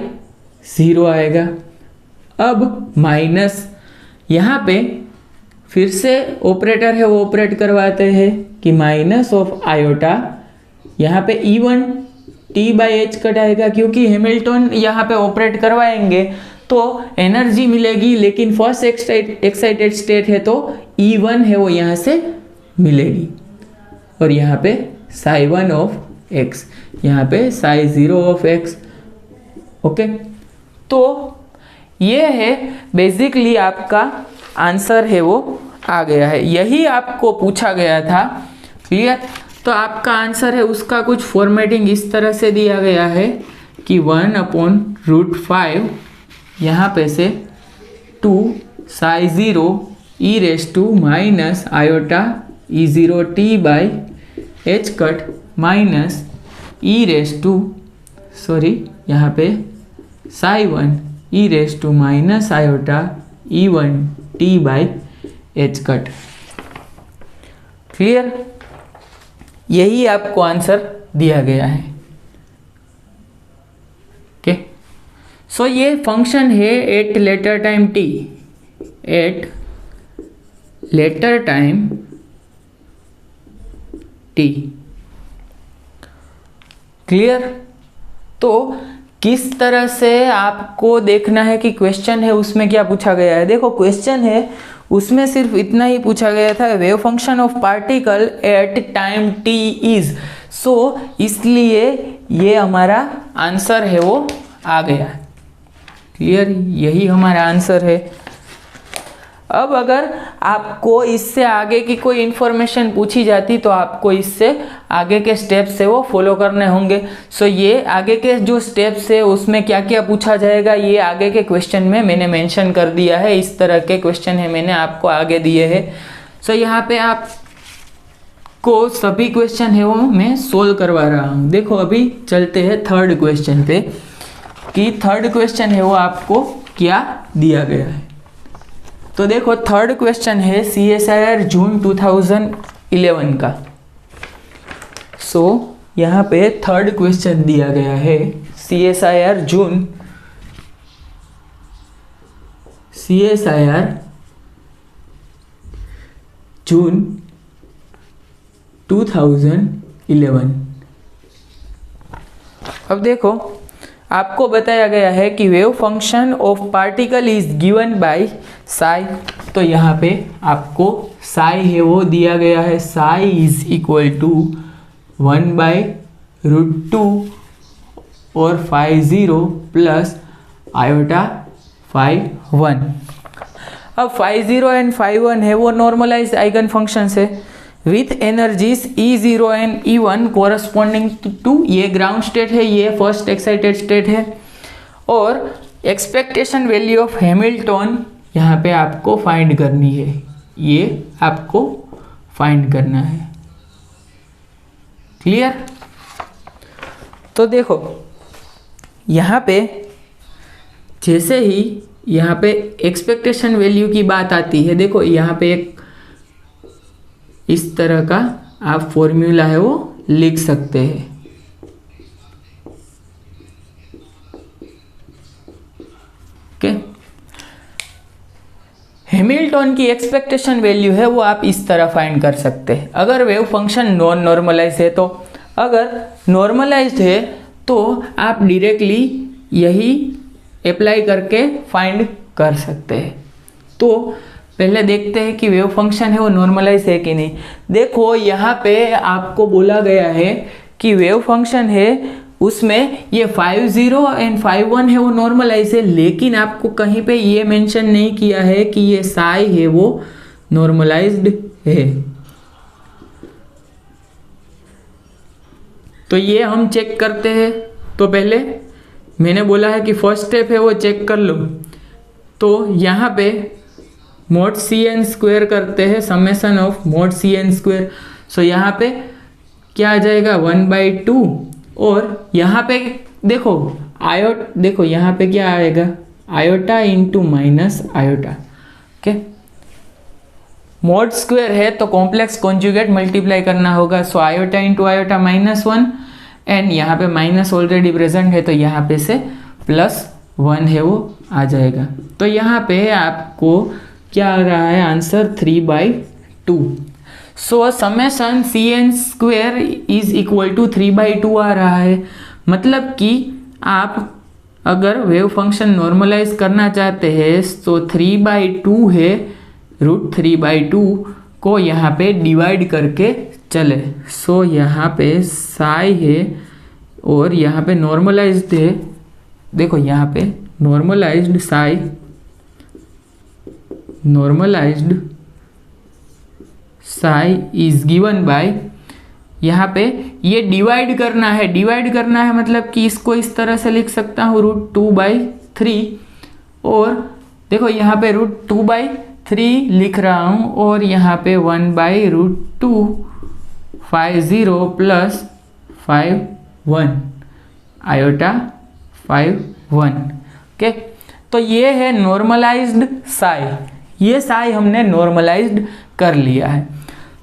Speaker 1: 0 आएगा। अब माइनस यहाँ पे फिर से ऑपरेटर है वो ऑपरेट करवाते हैं कि माइनस ऑफ आयोटा, यहाँ पे E1 T/h कट आएगा, क्योंकि हैमिल्टन यहाँ पे ऑपरेट करवाएंगे तो एनर्जी मिलेगी, लेकिन फर्स्ट एक्साइटेड स्टेट है तो E1 है वो यहाँ से मिलेगी। और यहाँ पे psi1 ऑफ x, यहाँ पे psi0 ऑफ x। ओके, तो ये है बेसिकली आपका आंसर है वो आ गया है, यही आपको पूछा गया था। क्लियर? तो आपका आंसर है उसका कुछ फॉर्मेटिंग इस तरह से दिया गया है कि 1/√5 यहाँ पे से 2 psi0 e⁻ iota E0 T/h cut minus यहाँ पे psi1 e⁻ iota E1 T/h cut. Clear? यही आपको आंसर दिया गया है। ओके, सो ये फंक्शन है at later time t, at later time t। Clear? तो किस तरह से आपको देखना है कि क्वेश्चन है उसमें क्या पूछा गया है। देखो क्वेश्चन है उसमें सिर्फ इतना ही पूछा गया था, wave function of particle at time t is, so इसलिए ये हमारा आंसर है वो आ गया। क्लियर? यही हमारा आंसर है। अब अगर आपको इससे आगे की कोई इंफॉर्मेशन पूछी जाती तो आपको इससे आगे के स्टेप्स है वो फॉलो करने होंगे। सो ये आगे के जो स्टेप्स है उसमें क्या क्या पूछा जाएगा ये आगे के क्वेश्चन में मैंने मेंशन कर दिया है। इस तरह के क्वेश्चन है मैंने आपको आगे दिए हैं। सो यहाँ पे आपको सभी क्वेश्चन है वो मैं सोल्व करवा रहा हूँ। देखो अभी चलते हैं थर्ड क्वेश्चन पे कि थर्ड क्वेश्चन है वो आपको क्या दिया गया है। तो देखो थर्ड क्वेश्चन है CSIR जून 2011 का। सो यहाँ पे थर्ड क्वेश्चन दिया गया है CSIR जून 2011। अब देखो आपको बताया गया है कि wave function of particle is given by Sai. तो यहाँ पे आपको साई है वो दिया गया है, साई इज इक्वल टू 1/√2 और phi0 प्लस आयोटा phi1। अब phi0 एंड phi1 है वो नॉर्मलाइज्ड आइगन फंक्शंस है with energies E0 and E1 corresponding to, ये ग्राउंड स्टेट है, ये फर्स्ट एक्साइटेड स्टेट है। और एक्सपेक्टेशन वैल्यू ऑफ हैमिल्टन यहाँ पे आपको फाइंड करनी है, ये आपको फाइंड करना है। क्लियर? तो देखो यहाँ पे जैसे ही यहाँ पे एक्सपेक्टेशन वैल्यू की बात आती है, देखो यहाँ पे एक इस तरह का आप फॉर्मूला है वो लिख सकते हैं। ओके, हैमिल्टन की एक्सपेक्टेशन वैल्यू है वो आप इस तरह फाइंड कर सकते हैं अगर वेव फंक्शन नॉन नॉर्मलाइज है तो। अगर नॉर्मलाइज्ड है तो आप डायरेक्टली यही अप्लाई करके फाइंड कर सकते हैं। तो पहले देखते हैं कि वेव फंक्शन है वो नॉर्मलाइज है कि नहीं। देखो यहाँ पे आपको बोला गया है कि वेव फंक्शन है उसमें ये phi0 एंड phi1 है वो नॉर्मलाइज है, लेकिन आपको कहीं पे ये मेंशन नहीं किया है कि ये साई है वो नॉर्मलाइज्ड है। तो ये हम चेक करते हैं। तो पहले मैंने बोला है कि फर्स्ट स्टेप है वो चेक कर लो। तो यहाँ पे mod CN² करते हैं, समेशन ऑफ mod CN²। सो यहाँ पे क्या आ जाएगा 1/2 और यहाँ पे देखो देखो यहाँ पे क्या आएगा iota into minus iota. Okay, mode square है तो कॉम्प्लेक्स कॉन्जुगेट मल्टीप्लाई करना होगा। So iota into iota -1 and यहाँ पे माइनस ऑलरेडी प्रेजेंट है तो यहाँ पे से +1 है वो आ जाएगा। तो यहाँ पे आपको क्या आ रहा है answer 3/2। So summation cn square is equal to 3/2 आ रहा है। मतलब कि आप अगर वेव फंक्शन नॉर्मलाइज करना चाहते हैं तो 3/2 है, √3/2 को यहाँ पे डिवाइड करके चले। सो यहाँ पे साई है और यहाँ पे नॉर्मलाइज्ड है। देखो यहाँ पे normalised psi, normalised psi is given by, यहाँ पे ये डिवाइड करना है। डिवाइड करना है मतलब कि इसको इस तरह से लिख सकता हूँ √2/3 और देखो यहाँ पे √2/3 लिख रहा हूँ और यहाँ पे 1/√2 50 + 51 आयोटा 51। ओके, तो ये है नॉर्मलाइज्ड साई। ये साई हमने नॉर्मलाइज्ड कर लिया है।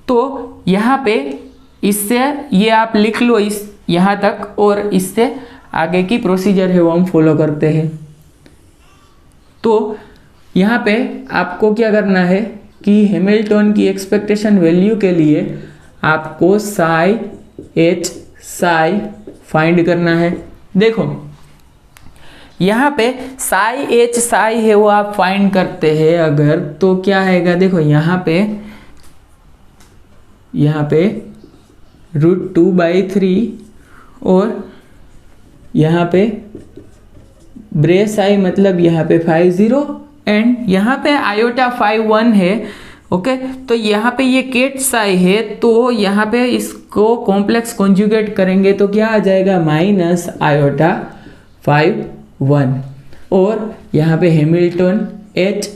Speaker 1: तो यहाँ पे इससे ये आप लिख लो इस यहाँ तक और इससे आगे की प्रोसीजर है वो हम फॉलो करते हैं। तो यहाँ पे आपको क्या करना है कि हैमिल्टन की एक्सपेक्टेशन वैल्यू के लिए आपको साई h साई फाइंड करना है। देखो यहाँ पे साई h साई है वो आप फाइंड करते हैं अगर, तो क्या आएगा, देखो यहाँ पे √2/3 और यहाँ पे ब्रेस आई मतलब यहाँ पे 50 एंड यहाँ पे आयोटा 51 है। ओके, तो यहाँ पे ये केट साई है तो यहाँ पे इसको कॉम्प्लेक्स कॉन्जुगेट करेंगे तो क्या आ जाएगा -आयोटा 51 और यहाँ पे हैमिल्टन h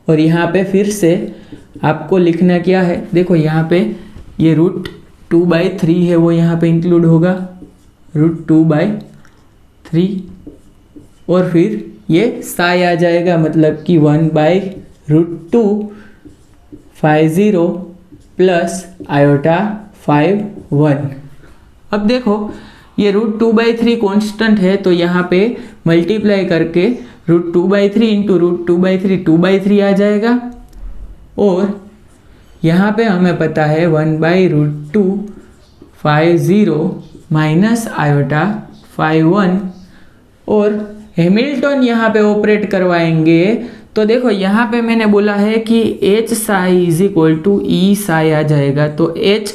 Speaker 1: और यहाँ पे फिर से आपको लिखना क्या है, देखो यहाँ पे ये √2/3 है वो यहाँ पे इंक्लूड होगा, √2/3 और फिर ये साई आ जाएगा मतलब कि 1/√2 50 + आयोटा 51। अब देखो ये √2/3 कांस्टेंट है तो यहाँ पे मल्टीप्लाई करके √2/3 इंटू √2/3 2/3 आ जाएगा और यहाँ पे हमें पता है 1/√2 50 - आयोटा 51 और हैमिल्टन यहाँ पे ऑपरेट करवाएंगे। तो देखो यहाँ पे मैंने बोला है कि h psi is equal to E psi आ जाएगा। तो h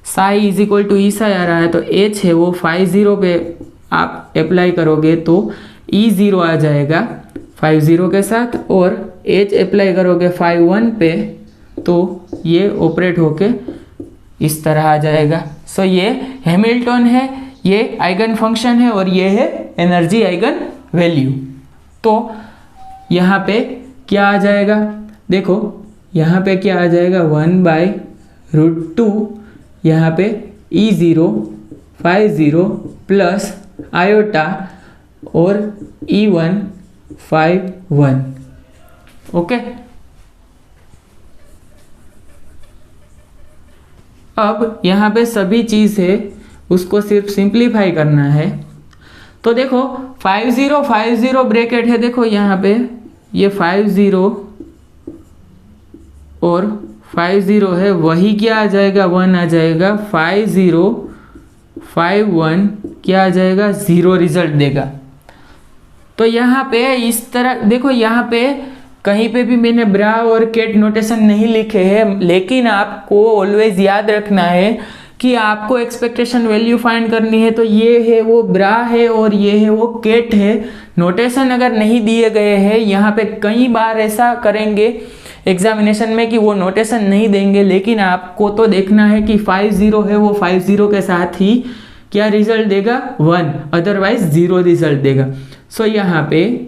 Speaker 1: psi is equal to E psi आ रहा है तो h है वो 50 पे आप अप्लाई करोगे तो E0 आ जाएगा 50 के साथ और h अप्लाई करोगे 51 पे तो ये ऑपरेट होके इस तरह आ जाएगा। सो ये हैमिल्टन है, ये आइगन फंक्शन है और ये है एनर्जी आइगन वैल्यू। तो यहाँ पे क्या आ जाएगा, देखो यहाँ पे क्या आ जाएगा 1/√2 यहाँ पे E0 50 + आयोटा और E1 51। ओके, अब यहाँ पे सभी चीज़ है उसको सिर्फ सिंप्लीफाई करना है। तो देखो 50 50 ब्रैकेट है, देखो यहाँ पे ये 50 और 50 है वही क्या आ जाएगा 1 आ जाएगा 50 51 क्या आ जाएगा 0 रिजल्ट देगा। तो यहाँ पे इस तरह देखो यहाँ पे कहीं पे भी मैंने ब्रा और केट नोटेशन नहीं लिखे हैं, लेकिन आपको ऑलवेज याद रखना है कि आपको एक्सपेक्टेशन वैल्यू फाइंड करनी है। तो ये है वो ब्रा है और ये है वो केट है। नोटेशन अगर नहीं दिए गए हैं, यहाँ पे कई बार ऐसा करेंगे एग्जामिनेशन में कि वो नोटेशन नहीं देंगे, लेकिन आपको तो देखना है कि 50 है वो 50 के साथ ही क्या रिजल्ट देगा 1, अदरवाइज 0 रिजल्ट देगा। सो यहाँ पे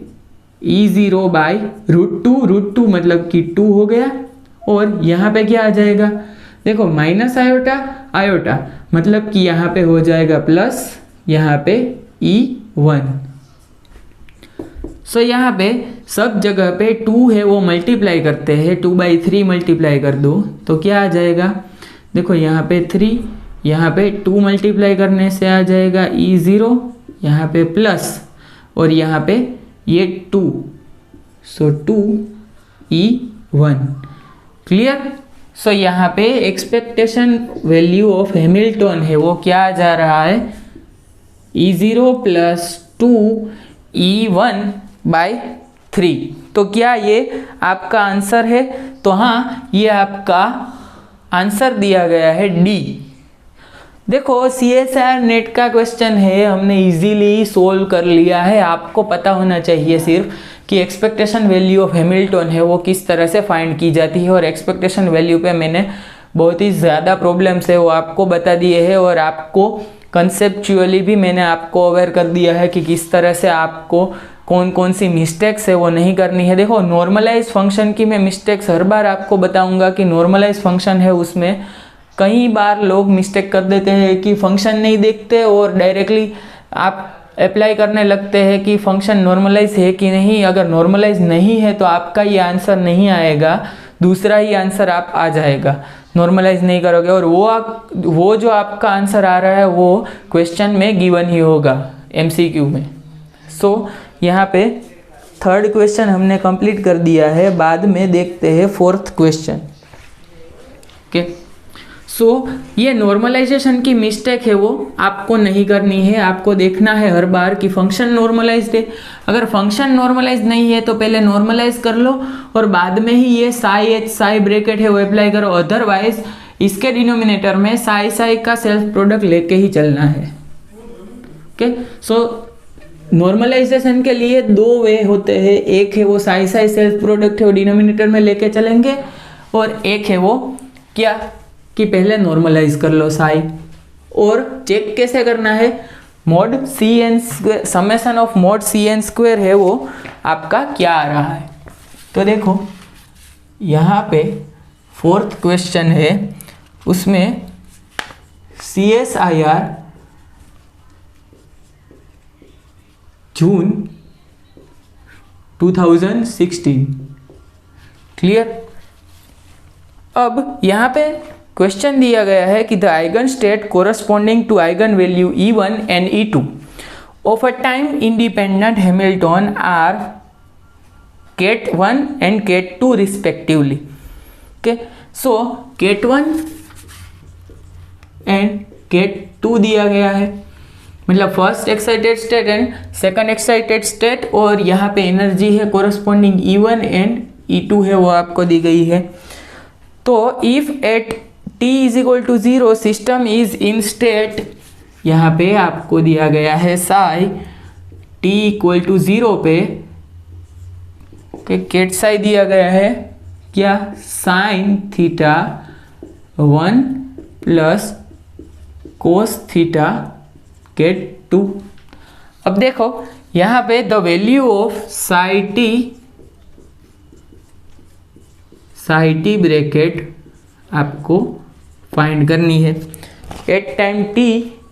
Speaker 1: E0/√2 मतलब कि 2 हो गया और यहाँ पे क्या आ जाएगा, देखो माइनस आयोटा आयोटा मतलब कि यहाँ पे हो जाएगा प्लस, यहाँ पे E1। सो यहाँ पे सब जगह पे 2 है वो मल्टीप्लाई करते हैं, 2/3 मल्टीप्लाई कर दो तो क्या आ जाएगा, देखो यहाँ पे 3, यहाँ पे 2 मल्टीप्लाई करने से आ जाएगा E0, यहाँ पे प्लस और यहाँ पे ये 2, सो 2E1। क्लियर। सो यहाँ पे एक्सपेक्टेशन वैल्यू ऑफ हैमिल्टन है वो क्या जा रहा है, E0 + 2E1/3। तो क्या ये आपका आंसर है, तो हाँ ये आपका आंसर दिया गया है डी। देखो CSIR नेट का क्वेश्चन है, हमने इजीली सोल्व कर लिया है। आपको पता होना चाहिए सिर्फ कि एक्सपेक्टेशन वैल्यू ऑफ हैमिल्टन है वो किस तरह से फाइंड की जाती है, और एक्सपेक्टेशन वैल्यू पे मैंने बहुत ही ज़्यादा प्रॉब्लम्स है वो आपको बता दिए हैं, और आपको कंसेप्चुअली भी मैंने आपको अवेयर कर दिया है कि किस तरह से आपको कौन कौन सी मिस्टेक्स है वो नहीं करनी है। देखो नॉर्मलाइज फंक्शन की मैं मिस्टेक्स हर बार आपको बताऊंगा कि नॉर्मलाइज फंक्शन है उसमें कई बार लोग मिस्टेक कर देते हैं कि फंक्शन नहीं देखते और डायरेक्टली आप अप्लाई करने लगते हैं कि फंक्शन नॉर्मलाइज है कि नहीं। अगर नॉर्मलाइज नहीं है तो आपका ये आंसर नहीं आएगा, दूसरा ही आंसर आप आ जाएगा, नॉर्मलाइज नहीं करोगे, और वो जो आपका आंसर आ रहा है वो क्वेश्चन में गिवन ही होगा MCQ में। सो यहाँ पे थर्ड क्वेश्चन हमने कंप्लीट कर दिया है, बाद में देखते हैं फोर्थ क्वेश्चन। ओके, सो ये नॉर्मलाइजेशन की मिस्टेक है वो आपको नहीं करनी है। आपको देखना है हर बार कि फंक्शन नॉर्मलाइज्ड है। अगर फंक्शन नॉर्मलाइज नहीं है तो पहले नॉर्मलाइज कर लो और बाद में ही ये साई ब्रैकेट है वो अप्लाई करो। अदरवाइज इसके डिनोमिनेटर में साई का सेल्फ प्रोडक्ट लेके ही चलना है। ओके, सो नॉर्मलाइजेशन के लिए 2 वे होते हैं, एक है वो साई सेल्फ प्रोडक्ट है वो डिनोमिनेटर में लेके चलेंगे, और एक है वो क्या कि पहले नॉर्मलाइज कर लो साई। और चेक कैसे करना है, mod cn square, summation of mod cn square है वो आपका क्या आ रहा है। तो देखो यहाँ पे फोर्थ क्वेश्चन है, उसमें CSIR जून 2016। क्लियर। अब यहाँ पे क्वेश्चन दिया गया है कि the eigen state corresponding to eigen value E1 and E2 of a time independent Hamilton are ket1 and ket2 respectively. Okay, so ket1 and ket2 दिया गया है, मतलब first excited state and second excited state, और यहाँ पे energy है corresponding E1 and E2 है वो आपको दी गई है। तो if at t is equal to 0 system is in state, यहाँ पे आपको दिया गया है साई t इक्वल टू 0 पे केट साई दिया गया है क्या, sine theta 1 plus cos theta ket 2। अब देखो यहाँ पे the value of psi T bracket आपको फाइंड करनी है at time t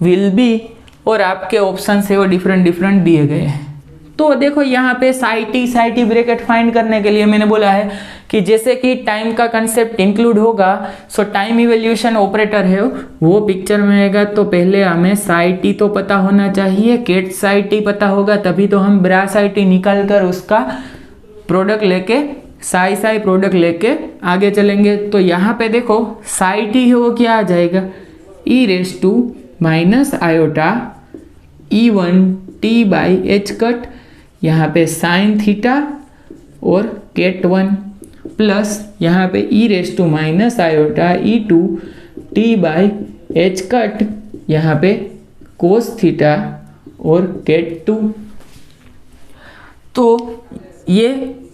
Speaker 1: will be, और आपके ऑप्शन है वो डिफरेंट दिए गए हैं। तो देखो यहाँ पे साई टी ब्रैकेट फाइंड करने के लिए मैंने बोला है कि जैसे कि टाइम का कंसेप्ट इंक्लूड होगा, सो टाइम इवोल्यूशन ऑपरेटर है वो पिक्चर में आएगा। तो पहले हमें साई टी तो पता होना चाहिए, केट साई टी पता होगा, तभी तो हम ब्रा साई टी निकाल कर उसका प्रोडक्ट लेके साई प्रोडक्ट लेके आगे चलेंगे। तो यहाँ पे देखो साई टी है वो क्या आ जाएगा, e⁻⁻⁰ E1t/h कट, यहाँ पे साइन थीटा और केट 1 प्लस यहाँ पे e⁻⁻⁰E2t/h कट, यहाँ पे कोस थीटा और केट 2। तो ये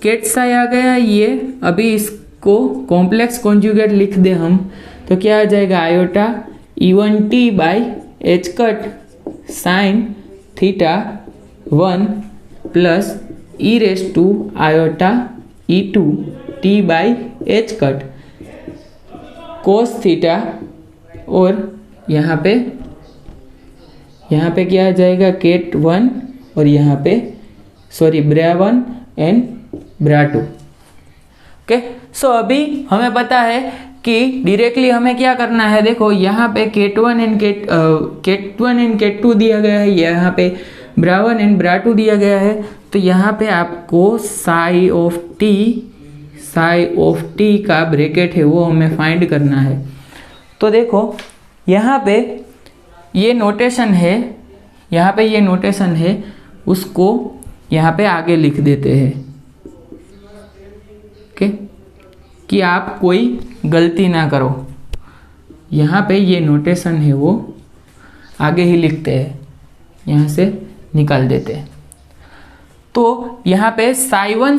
Speaker 1: केट साई आ गया। ये अभी इसको कॉम्प्लेक्स कॉन्जुगेट लिख दे हम तो क्या आ जाएगा, iota E1t/h cut sign theta 1 plus e⁻⁻E2t/h cut cos theta, और यहाँ पे क्या आ जाएगा, केट 1 और यहाँ पे सॉरी ब्रा1 एंड ब्रा2। ओके, सो अभी हमें पता है कि डायरेक्टली हमें क्या करना है। देखो यहाँ पे Ket1 एंड Ket2 दिया गया है, यहाँ पे ब्रा1 एंड ब्रा2 दिया गया है। तो यहाँ पे आपको साई ऑफ टी का ब्रैकेट है वो हमें फाइंड करना है। तो देखो यहाँ पे ये नोटेशन है, यहाँ पे ये नोटेशन है, उसको यहाँ पे आगे लिख देते हैं। ओके, कि आप कोई गलती ना करो। यहाँ पे ये नोटेशन है वो आगे ही लिखते हैं, यहाँ से निकाल देते हैं। तो यहाँ पे वन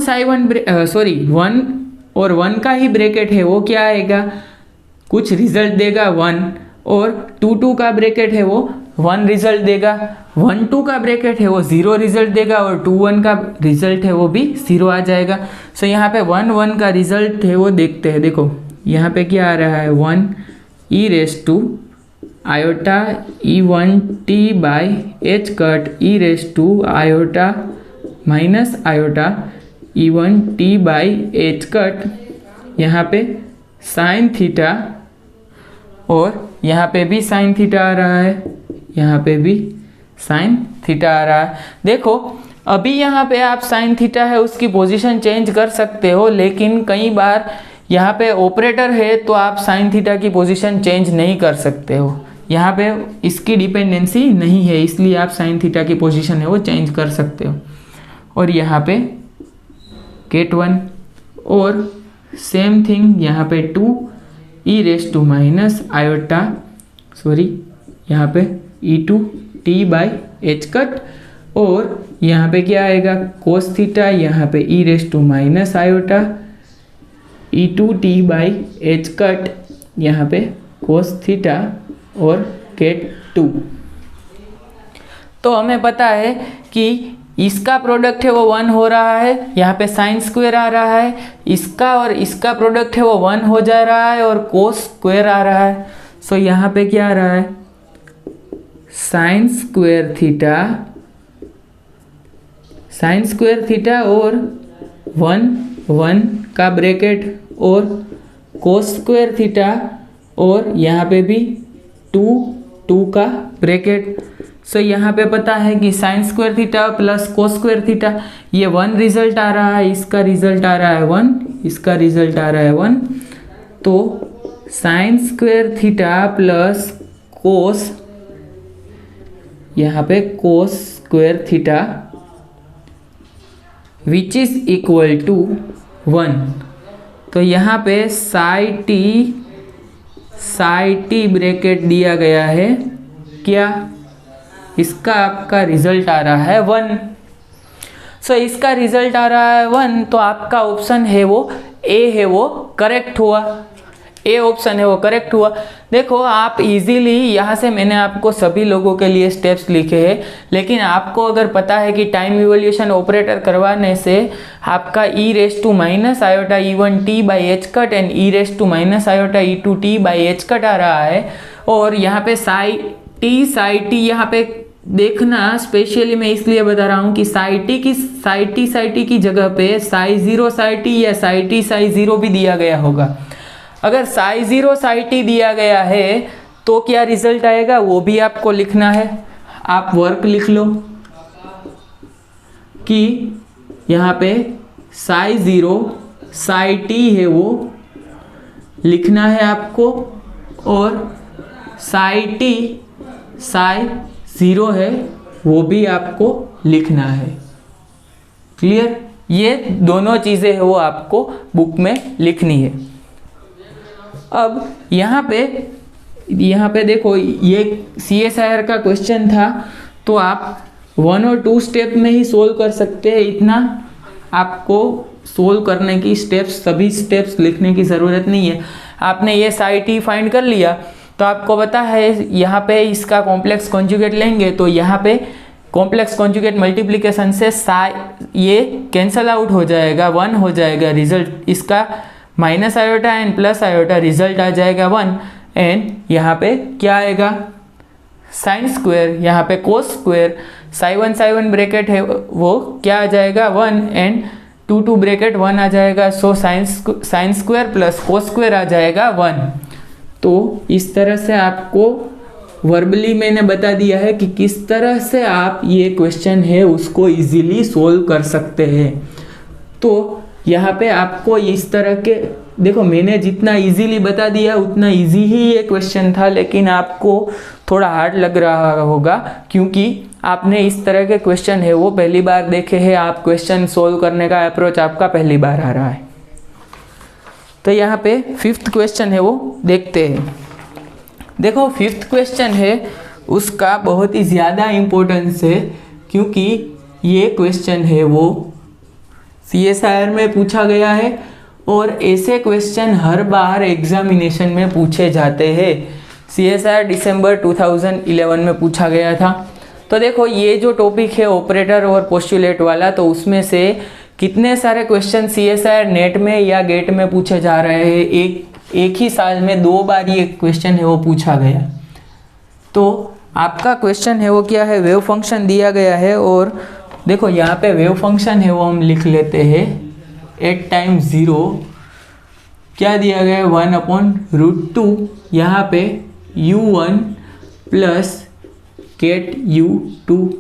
Speaker 1: और 1 का ही ब्रैकेट है वो क्या आएगा, कुछ रिजल्ट देगा 1, और 2 का ब्रैकेट है वो 1 रिजल्ट देगा, 1-2 का ब्रैकेट है वो 0 रिजल्ट देगा, और 2-1 का रिजल्ट है वो भी 0 आ जाएगा। सो यहाँ पे 1-1 का रिजल्ट है वो देखते हैं। देखो यहाँ पे क्या आ रहा है, 1 e⁻iota e1t by h cut e⁻iota minus iota e1t by h cut, यहाँ पे साइन थीटा, और यहाँ पे भी साइन थीटा आ रहा है, यहाँ पे भी साइन थीटा आ रहा है। देखो अभी यहाँ पे आप साइन थीटा है उसकी पोजीशन चेंज कर सकते हो, लेकिन कई बार यहाँ पे ऑपरेटर है तो आप साइन थीटा की पोजीशन चेंज नहीं कर सकते हो, यहाँ पे इसकी डिपेंडेंसी नहीं है, इसलिए आप साइन थीटा की पोजीशन है वो चेंज कर सकते हो। और यहाँ पे Ket1 और सेम थिंग यहाँ पे 2 e⁻iota यहाँ पे e2t बाई h कट, और यहाँ पे क्या आएगा कोस थीटा, यहाँ पे e⁻iota e2t by h cut, यहाँ पे कोस थीटा और Ket2। तो हमें पता है कि इसका प्रोडक्ट है वो 1 हो रहा है, यहाँ पे साइन स्क्वायर आ रहा है, इसका और इसका प्रोडक्ट है वो 1 हो जा रहा है, और कोस स्क्वायर आ रहा है। सो यहाँ पे क्या आ रहा है, साइन स्क्वायर थीटा और 1 का ब्रैकेट, और कोस स्क्वायर थीटा, और यहाँ पे भी 2 का ब्रैकेट। सो यहाँ पे पता है कि sign square theta plus cos square theta, ये 1 रिजल्ट आ रहा है, इसका रिजल्ट आ रहा है 1, इसका रिजल्ट आ रहा है 1। तो sine square theta plus cos, यहाँ पे cos square theta which is equal to 1। तो यहाँ पे साई टी ब्रैकेट दिया गया है, क्या इसका आपका रिजल्ट आ रहा है 1। सो इसका रिजल्ट आ रहा है 1, तो आपका ऑप्शन है वो ए है वो करेक्ट हुआ, ए ऑप्शन है वो करेक्ट हुआ। देखो आप इजीली यहाँ से मैंने आपको सभी लोगों के लिए स्टेप्स लिखे हैं, लेकिन आपको अगर पता है कि टाइम इवोल्यूशन ऑपरेटर करवाने से आपका e⁻iota e1t by h cut and e⁻iota e2t by h cut आ रहा है, और यहाँ पे साई टी यहाँ पे देखना स्पेशली मैं इसलिए बता रहा हूँ कि साई टी की जगह पे साई 0 साई टी या साई टी साई 0 भी दिया गया होगा। अगर साई 0 साई टी दिया गया है तो क्या रिजल्ट आएगा वो भी आपको लिखना है। आप वर्क लिख लो कि यहाँ पे साई 0 साई टी है वो लिखना है आपको, और साई टी साई 0 है वो भी आपको लिखना है। क्लियर, ये दोनों चीज़ें है वो आपको बुक में लिखनी है। अब यहाँ पे देखो ये CSIR का क्वेश्चन था, तो आप 1 और 2 स्टेप में ही सोल्व कर सकते हैं, इतना आपको सोल्व करने की सभी स्टेप्स लिखने की ज़रूरत नहीं है। आपने ये साई टी फाइंड कर लिया तो आपको पता है यहाँ पे इसका कॉम्प्लेक्स कॉन्जुगेट लेंगे तो यहाँ पे कॉम्प्लेक्स कॉन्जुगेट मल्टीप्लिकेशन से ये कैंसल आउट हो जाएगा, 1 हो जाएगा रिजल्ट इसका, minus iota and plus iota result आ जाएगा 1, एंड यहाँ पे क्या आएगा साइन स्क्वायर, यहाँ पे cos square, psi one bracket है वो क्या आ जाएगा 1 एंड 2 ब्रैकेट 1 आ जाएगा, so sine square plus cos square आ जाएगा 1। तो इस तरह से आपको वर्बली मैंने बता दिया है कि किस तरह से आप ये क्वेश्चन है उसको इजीली सोल्व कर सकते हैं। तो यहाँ पे आपको इस तरह के देखो, मैंने जितना इजीली बता दिया उतना इजी ही ये क्वेश्चन था, लेकिन आपको थोड़ा हार्ड लग रहा होगा क्योंकि आपने इस तरह के क्वेश्चन है वो पहली बार देखे हैं, आप क्वेश्चन सोल्व करने का अप्रोच आपका पहली बार आ रहा है। तो यहाँ पे 5th क्वेश्चन है वो देखते हैं। देखो 5th क्वेश्चन है उसका बहुत ही ज़्यादा इम्पोर्टेंस है क्योंकि ये क्वेश्चन है वो CSIR में पूछा गया है और ऐसे क्वेश्चन हर बार एग्जामिनेशन में पूछे जाते हैं। CSIR दिसंबर 2011 में पूछा गया था। तो देखो ये जो टॉपिक है ऑपरेटर और पोस्टुलेट वाला, तो उसमें से कितने सारे क्वेश्चन CSIR नेट में या गेट में पूछे जा रहे हैं। एक ही साल में 2 बार ये क्वेश्चन है वो पूछा गया। तो आपका क्वेश्चन है वो क्या है, वेव फंक्शन दिया गया है और देखो यहाँ पे वेव फंक्शन है वो हम लिख लेते हैं एट टाइम 0 क्या दिया गया है 1/√2, यहाँ पे u1 प्लस केट u2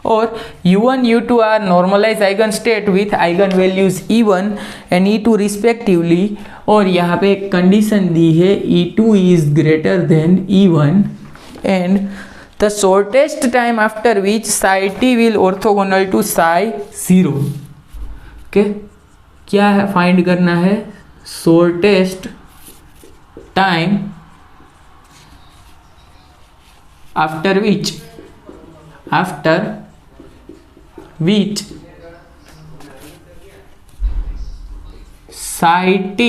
Speaker 1: और u1 u2 are normalize eigen state with eigen values e1 and e2 respectively. और यहाँ पे एक कंडीशन दी है e2 is greater than e1 and the shortest time after which psi t will orthogonal to psi 0। Okay, क्या है find करना है, shortest time after which psi t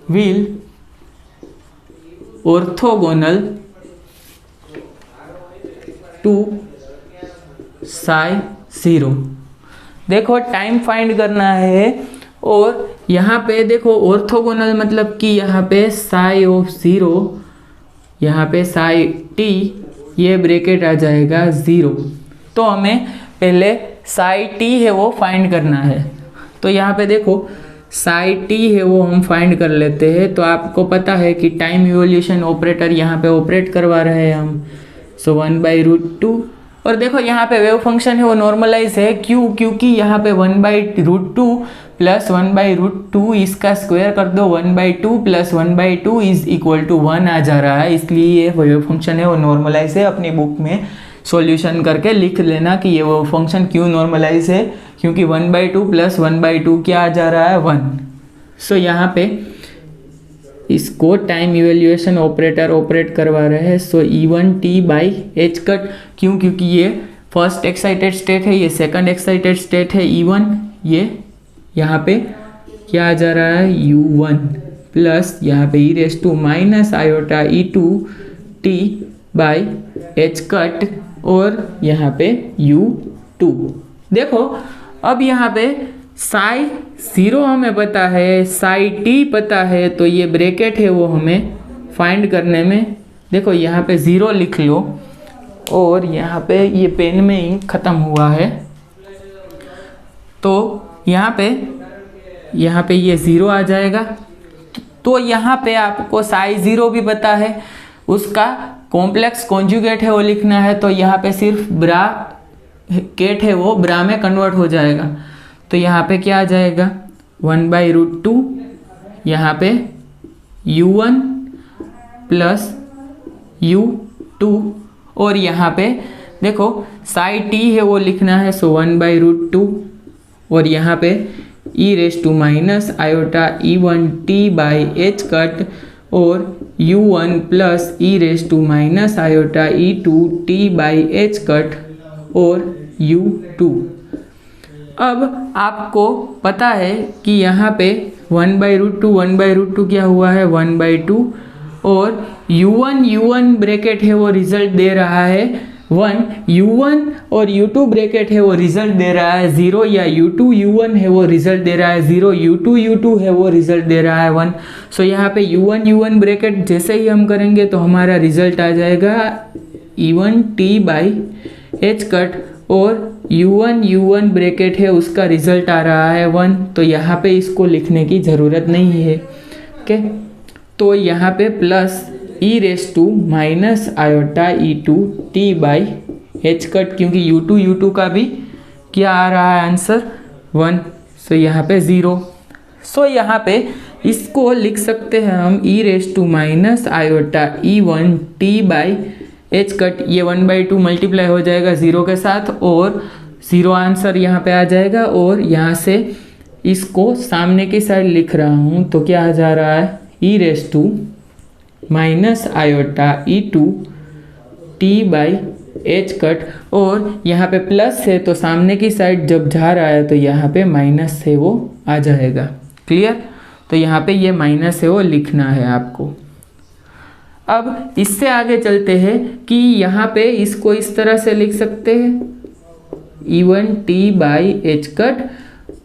Speaker 1: will orthogonal to psi 0। देखो टाइम फाइंड करना है और यहाँ पे देखो ऑर्थोगोनल मतलब कि यहाँ पे psi ऑफ 0, यहाँ पे psi t ये ब्रैकेट आ जाएगा 0। तो हमें पहले psi t है वो फाइंड करना है। तो यहाँ पे देखो psi t है वो हम फाइंड कर लेते हैं। तो आपको पता है कि टाइम इवोल्यूशन ऑपरेटर यहाँ पे ऑपरेट करवा रहे हैं हम, सो 1/√2। और देखो यहाँ पे वेव फंक्शन है वो नॉर्मलाइज है, क्योंकि यहाँ पे 1/√2 प्लस 1/√2 इसका स्क्वायर कर दो 1/2 प्लस 1/2 इज इक्वल टू 1 आ जा रहा है, इसलिए ये वेव फंक्शन है वो नॉर्मलाइज है। अपनी बुक में सॉल्यूशन करके लिख लेना कि ये वेव फंक्शन क्यों नॉर्मलाइज है, क्योंकि 1/2 प्लस 1/2 क्या आ जा रहा है 1। सो यहाँ पे इसको टाइम इवेल्युएशन ऑपरेटर ऑपरेट करवा रहे हैं। सो E1t/h कट, क्यों, क्योंकि ये फर्स्ट एक्साइटेड स्टेट है, ये सेकंड एक्साइटेड स्टेट है E1, ये यहाँ पे क्या आ जा रहा है U1 प्लस यहाँ पे e⁻e2t/h कट और यहाँ पे U2। देखो अब यहाँ पे psi 0 हमें पता है, psi t पता है, तो ये ब्रैकेट है वो हमें फाइंड करने में, देखो यहाँ पे 0 लिख लो और यहाँ पे ये पेन में इंक ख़त्म हुआ है, तो यहाँ पे ये 0 आ जाएगा। तो यहाँ पे आपको psi 0 भी पता है, उसका कॉम्प्लेक्स कॉन्जुगेट है वो लिखना है। तो यहाँ पे सिर्फ ब्रा केट है वो ब्रा में कन्वर्ट हो जाएगा। तो यहाँ पे क्या आ जाएगा 1/√2, यहाँ पे U1 प्लस U2 और यहाँ पे देखो psi t है वो लिखना है, सो 1/√2 और यहाँ पे e⁻e1t/h कट और U1 प्लस e⁻e2t/h कट और U2। अब आपको पता है कि यहाँ पे 1/√2 क्या हुआ है 1/2 और U1 ब्रैकेट है वो रिजल्ट दे रहा है 1, U1 और U2 ब्रैकेट है वो रिजल्ट दे रहा है 0, या U1 है वो रिजल्ट दे रहा है 0, U2 है वो रिजल्ट दे रहा है 1। सो यहाँ पे U1 ब्रैकेट जैसे ही हम करेंगे तो हमारा रिजल्ट आ जाएगा E1 t by H cut और U1 ब्रैकेट है उसका रिजल्ट आ रहा है 1, तो यहाँ पे इसको लिखने की ज़रूरत नहीं है। ओके, तो यहाँ पे plus E raise to minus iota E2 t by H cut, क्योंकि U2 का भी क्या आ रहा है आंसर 1, सो यहाँ पे 0। सो यहाँ पे इसको लिख सकते हैं हम e raise to minus iota E1 t by H cut, ये 1/2 मल्टीप्लाई हो जाएगा 0 के साथ और 0 आंसर यहाँ पे आ जाएगा। और यहाँ से इसको सामने की साइड लिख रहा हूँ तो क्या आ जा रहा है e raise to minus iota E2 t by H cut, और यहाँ पे प्लस है तो सामने की साइड जब जा रहा है तो यहाँ पे माइनस है वो आ जाएगा। क्लियर? तो यहाँ पे ये माइनस है वो लिखना है आपको। अब इससे आगे चलते हैं कि यहाँ पे इसको इस तरह से लिख सकते हैं E1 t by H cut,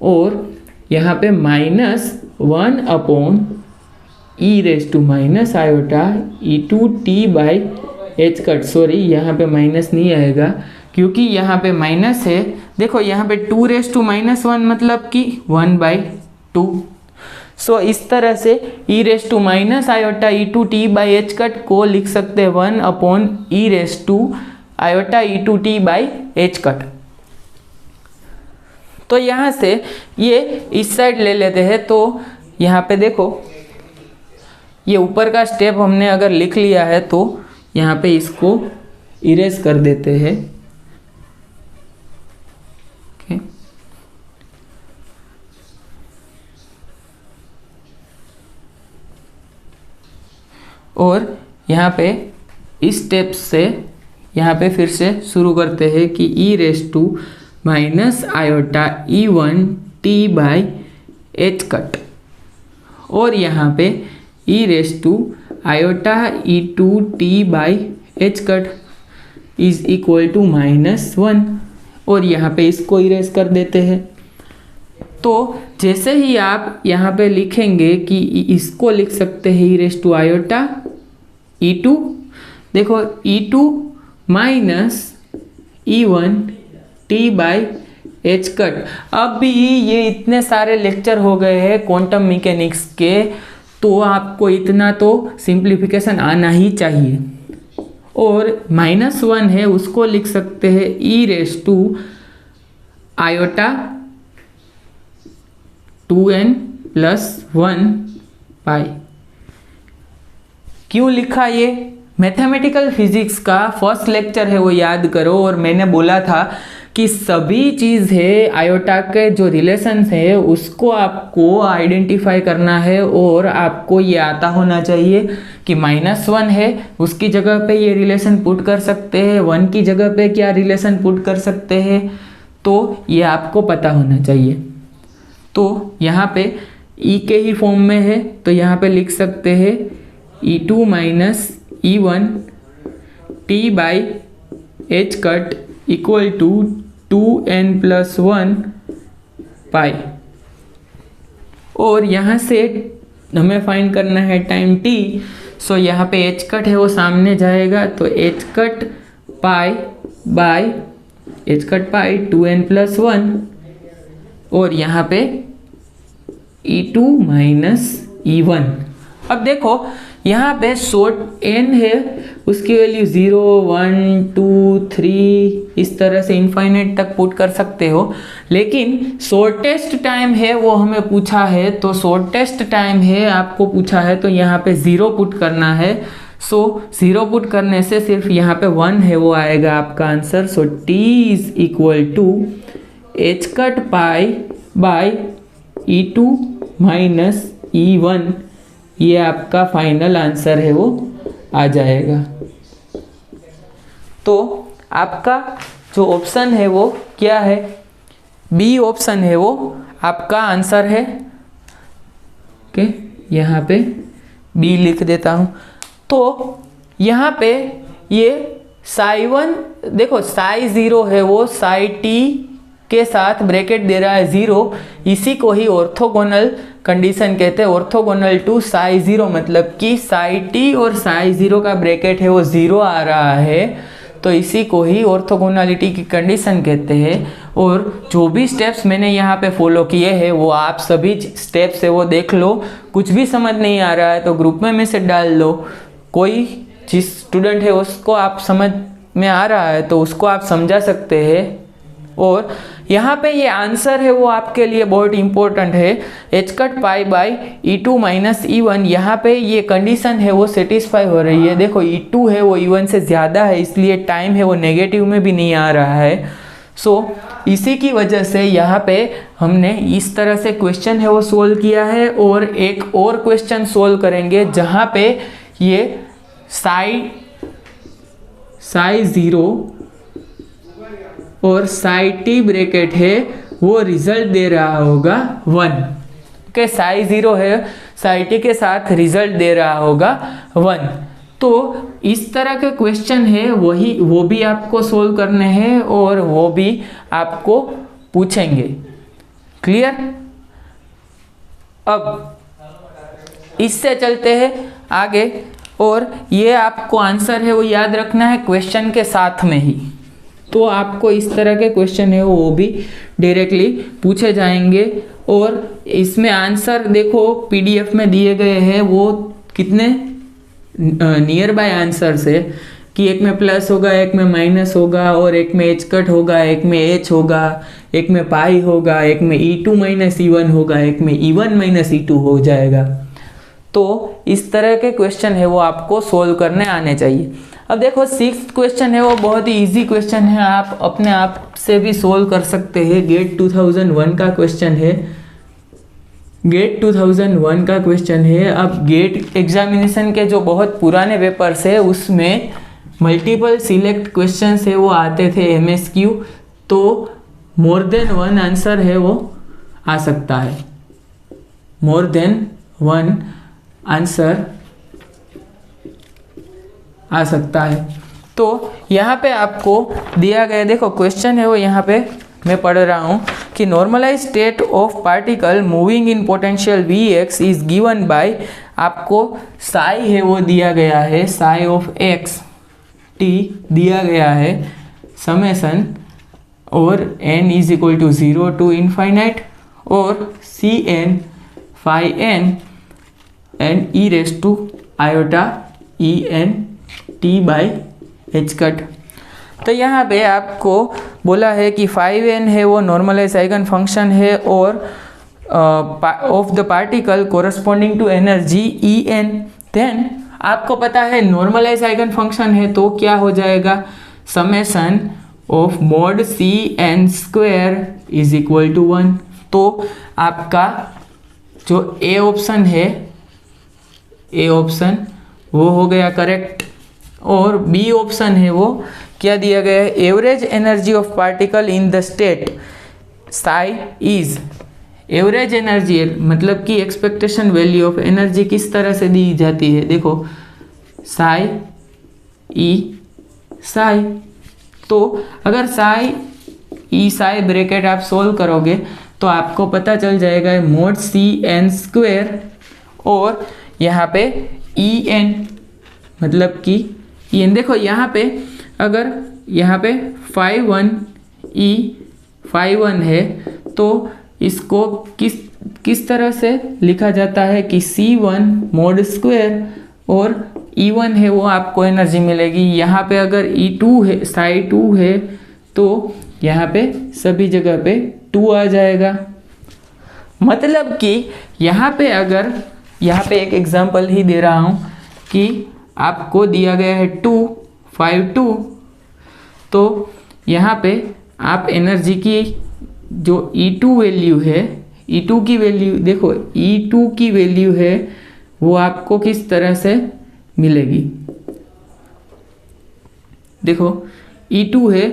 Speaker 1: और यहाँ पे -1 upon E raise to minus iota E2 t by H cut. Sorry, यहाँ पे माइनस नहीं आएगा क्योंकि यहाँ पे माइनस है। देखो यहाँ पे 2 रेस टू -1 मतलब कि 1/2। सो इस तरह से e raise to minus iota E2 t by H cut को लिख सकते हैं 1 upon E raise to iota E2 t by H cut. तो यहाँ से ये इस साइड ले लेते हैं, तो यहाँ पे देखो ये ऊपर का स्टेप हमने अगर लिख लिया है तो यहाँ पे इसको इरेज कर देते हैं। ओके, और यहाँ पे इस स्टेप से यहाँ पे फिर से शुरू करते हैं कि e raise to minus iota E1 t by H cut, और यहाँ पे e raise to iota E2 t by H cut is equal to -1, और यहाँ पे इसको इरेज कर देते हैं। तो जैसे ही आप यहाँ पे लिखेंगे कि इसको लिख सकते हैं ई रेस टू आयोटा E2, देखो E2 minus E1 t by H cut. अब भी ये इतने सारे लेक्चर हो गए हैं क्वांटम मैकेनिक्स के, तो आपको इतना तो सिंप्लीफिकेशन आना ही चाहिए। और -1 है उसको लिख सकते हैं ई रेस टू आयोटा 2n+1 पाई। क्यों लिखा ये? मैथमेटिकल फिजिक्स का फर्स्ट लेक्चर है वो याद करो, और मैंने बोला था कि सभी चीज़ है आयोटा के जो रिलेशंस है उसको आपको आइडेंटिफाई करना है, और आपको ये आता होना चाहिए कि -1 है उसकी जगह पे ये रिलेशन पुट कर सकते हैं, 1 की जगह पे क्या रिलेशन पुट कर सकते हैं, तो ये आपको पता होना चाहिए। तो यहाँ पे ई के ही फॉर्म में है तो यहाँ पे लिख सकते हैं E2 minus E1 t by H cut equal to 2n+1 pi. और यहाँ से हमें फाइंड करना है टाइम t, सो यहाँ पे एच कट है वो सामने जाएगा, तो H cut pi by H cut pi 2n+1, और यहाँ पे E2 माइनस E1। अब देखो यहाँ पे शॉर्ट n है उसकी वैल्यू 0, 1, 2, 3 इस तरह से इनफाइनाइट तक पुट कर सकते हो, लेकिन शॉर्टेस्ट टाइम है वो हमें पूछा है, तो शॉर्टेस्ट टाइम है आपको पूछा है तो यहाँ पे 0 पुट करना है। सो 0 पुट करने से सिर्फ यहाँ पे 1 है वो आएगा आपका answer. So t is equal to H cut pi by E2 minus E1, ये आपका फाइनल आंसर है वो आ जाएगा। तो आपका जो ऑप्शन है वो क्या है? बी ऑप्शन है वो आपका आंसर है। ओके, यहाँ पे बी लिख देता हूँ। तो यहाँ पे ये psi1 देखो psi0 है वो psi t के साथ ब्रैकेट दे रहा है 0, इसी को ही ऑर्थोगोनल कंडीशन कहते हैं। ऑर्थोगोनल टू psi0 मतलब कि psi t और psi0 का ब्रैकेट है वो 0 आ रहा है, तो इसी को ही ऑर्थोगोनैलिटी की कंडीशन कहते हैं। और जो भी स्टेप्स मैंने यहाँ पे फॉलो किए हैं वो आप सभी स्टेप्स है वो देख लो। कुछ भी समझ नहीं आ रहा है तो ग्रुप में मैसेज डाल लो। कोई जिस स्टूडेंट है उसको आप समझ में आ रहा है तो उसको आप समझा सकते हैं। और यहाँ पे ये आंसर है वो आपके लिए बहुत इंपॉर्टेंट है। h cut pi by E2 minus E1, यहाँ पे ये कंडीशन है वो सेटिस्फाई हो रही है। देखो E2 है वो E1 से ज़्यादा है, इसलिए टाइम है वो नेगेटिव में भी नहीं आ रहा है। इसी की वजह से यहाँ पे हमने इस तरह से क्वेश्चन है वो सोल्व किया है। और एक और क्वेश्चन सोल्व करेंगे जहाँ पे ये साई 0 और साई t ब्रैकेट है वो रिजल्ट दे रहा होगा 1। ओके, साई 0 है, साई t के साथ रिजल्ट दे रहा होगा 1। तो इस तरह के क्वेश्चन है वो भी आपको सोल्व करने हैं और वो भी आपको पूछेंगे। क्लियर? अब इससे चलते हैं आगे। और ये आपको आंसर है वो याद रखना है क्वेश्चन के साथ में ही। तो आपको इस तरह के क्वेश्चन है वो भी डायरेक्टली पूछे जाएंगे। और इसमें आंसर देखो PDF में दिए गए हैं वो कितने नियर बाय आंसर्स है कि एक में प्लस होगा, एक में माइनस होगा, और एक में h कट होगा, एक में h होगा, एक में पाई होगा, एक में E2 माइनस E1 होगा, एक में E1 माइनस E2 हो जाएगा। तो इस तरह के क्वेश्चन है वो आपको सोल्व करने आने चाहिए। अब देखो 6th क्वेश्चन है वो बहुत ही इजी क्वेश्चन है, आप अपने आप से भी सोल्व कर सकते हैं। गेट 2001 का क्वेश्चन है, गेट 2001 का क्वेश्चन है। अब गेट एग्जामिनेशन के जो बहुत पुराने पेपर्स है उसमें मल्टीपल सिलेक्ट क्वेश्चंस है वो आते थे MSQ, तो मोर देन 1 आंसर है वो आ सकता है। मोर देन 1 आंसर आ सकता है। तो यहाँ पे आपको दिया गया, देखो क्वेश्चन है वो यहाँ पे मैं पढ़ रहा हूँ कि normalize state of particle moving in potential Vx is given by, आपको साई है वो दिया गया है, साई ऑफ x t दिया गया है, समेसन और n is equal to 0 to infinite और Cn phi n and e raise to iota En t by h cut. तो यहाँ पे आपको बोला है कि 5n है वो नॉर्मलाइज आइगन फंक्शन है और of the particle corresponding to energy En। Then आपको पता है नॉर्मलाइज आइगन फंक्शन है तो क्या हो जाएगा, summation of mod Cn square is equal to 1। तो आपका जो ए ऑप्शन है, ए ऑप्शन वो हो गया करेक्ट। और बी ऑप्शन है वो क्या दिया गया है, average energy of particle in the state Sai is, average energy मतलब कि एक्सपेक्टेशन वैल्यू ऑफ एनर्जी किस तरह से दी जाती है, देखो साई ई साई। तो अगर साई ई साई ब्रैकेट आप सोल्व करोगे तो आपको पता चल जाएगा मोड Cn स्क्वायर और यहाँ पे En मतलब कि En, देखो यहाँ पे अगर यहाँ पे 5 1 है तो इसको किस तरह से लिखा जाता है कि C1 मोड स्क्वायर और E1 है वो आपको एनर्जी मिलेगी। यहाँ पे अगर E2 है, साई 2 है तो यहाँ पे सभी जगह पे 2 आ जाएगा। मतलब कि यहाँ पे अगर यहाँ पे एक एग्जांपल ही दे रहा हूँ कि आपको दिया गया है 2 5 2, तो यहाँ पे आप एनर्जी की जो E2 वैल्यू है, E2 की वैल्यू देखो, E2 की वैल्यू है वो आपको किस तरह से मिलेगी, देखो E2 है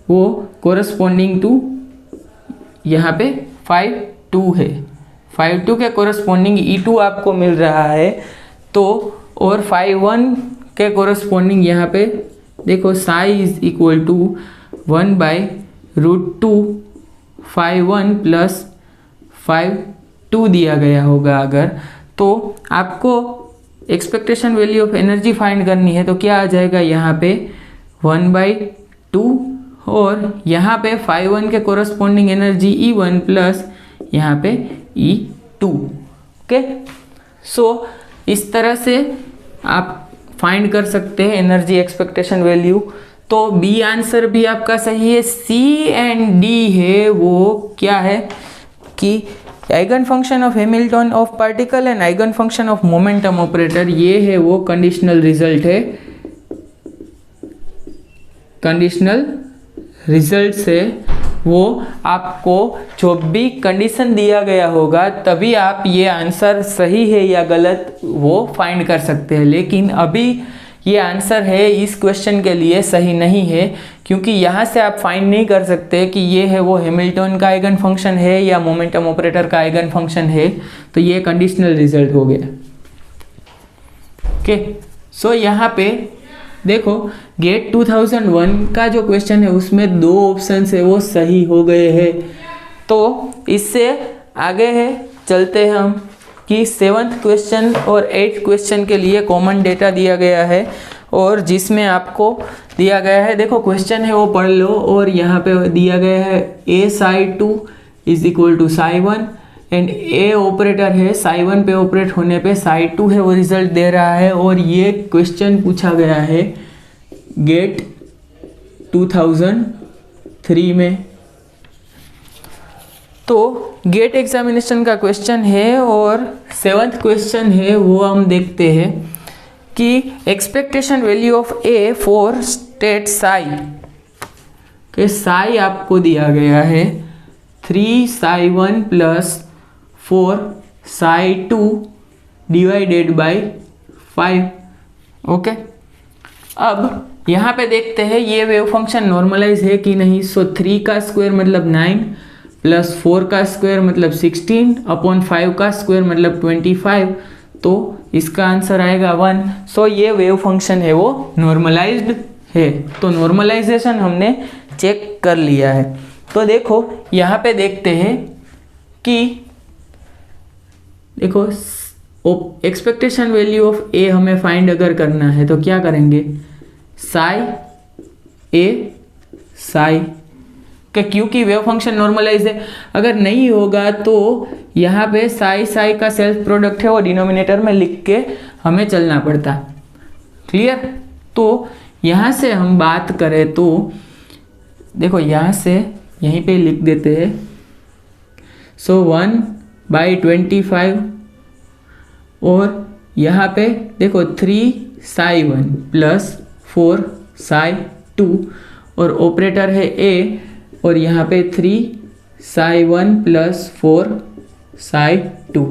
Speaker 1: वो कोरस्पॉन्डिंग टू यहाँ पे 5 2 है, 5 2 के कोरस्पॉन्डिंग E2 आपको मिल रहा है। तो और 5 1 के कोरस्पॉन्डिंग यहाँ पे देखो psi is equal to 1/√2 5 1 plus 5 2 दिया गया होगा। अगर तो आपको expectation value of energy find करनी है तो क्या आ जाएगा, यहाँ पे 1/2 और यहाँ पे φ1 के कोरस्पॉन्डिंग एनर्जी E1 प्लस यहाँ पे E2। ओके, सो इस तरह से आप फाइंड कर सकते हैं एनर्जी एक्सपेक्टेशन वैल्यू। तो बी आंसर भी आपका सही है। सी एंड डी है वो क्या है कि eigen function of Hamilton of particle and eigen function of momentum operator, ये है वो कंडीशनल रिजल्ट है। कंडीशनल रिजल्ट से वो आपको जो भी कंडीशन दिया गया होगा तभी आप ये आंसर सही है या गलत वो फाइंड कर सकते हैं। लेकिन अभी ये आंसर है इस क्वेश्चन के लिए सही नहीं है, क्योंकि यहाँ से आप फाइंड नहीं कर सकते कि ये है वो हैमिल्टन का आइगन फंक्शन है या मोमेंटम ऑपरेटर का आइगन फंक्शन है। तो ये कंडीशनल रिजल्ट हो गया। ओके, सो यहाँ पे देखो गेट 2001 का जो क्वेश्चन है उसमें 2 ऑप्शन है वो सही हो गए हैं। तो इससे आगे है चलते हैं हम कि 7th क्वेश्चन और 8th क्वेश्चन के लिए कॉमन डेटा दिया गया है और जिसमें आपको दिया गया है, देखो क्वेश्चन है वो पढ़ लो और यहाँ पे दिया गया है a psi2 is equal to psi1 and A operator है psi1 पे ऑपरेट होने पे psi2 है वो रिजल्ट दे रहा है। और ये क्वेश्चन पूछा गया है गेट 2003 में। तो गेट एग्जामिनेशन का क्वेश्चन है और 7th क्वेश्चन है वो हम देखते हैं कि expectation value of A for state Sai के साई आपको दिया गया है 3 psi1 plus 4 psi2 divided by 5। Okay, अब यहाँ पे देखते हैं ये वेव फंक्शन नॉर्मलाइज है कि नहीं। सो 3 का स्क्वायर मतलब 9 प्लस 4 का स्क्वायर मतलब 16 अपॉन 5 का स्क्वायर मतलब 25। तो इसका आंसर आएगा 1। सो ये वेव फंक्शन है वो नॉर्मलाइज्ड है। तो नॉर्मलाइजेशन हमने चेक कर लिया है। तो देखो यहाँ पे देखते हैं कि देखो एक्सपेक्टेशन वैल्यू ऑफ ए हमें फाइंड अगर करना है तो क्या करेंगे, साई ए साई का, क्योंकि वेव फंक्शन नॉर्मलाइज है। अगर नहीं होगा तो यहाँ पे साई साई का सेल्फ प्रोडक्ट है वो डिनोमिनेटर में लिख के हमें चलना पड़ता। क्लियर। तो यहाँ से हम बात करें तो देखो यहाँ से यहीं पे लिख देते हैं। सो 1/25 और यहाँ पे देखो 3 psi1 प्लस 4 psi2 और ऑपरेटर है ए और यहाँ पे 3 psi1 प्लस 4 psi2।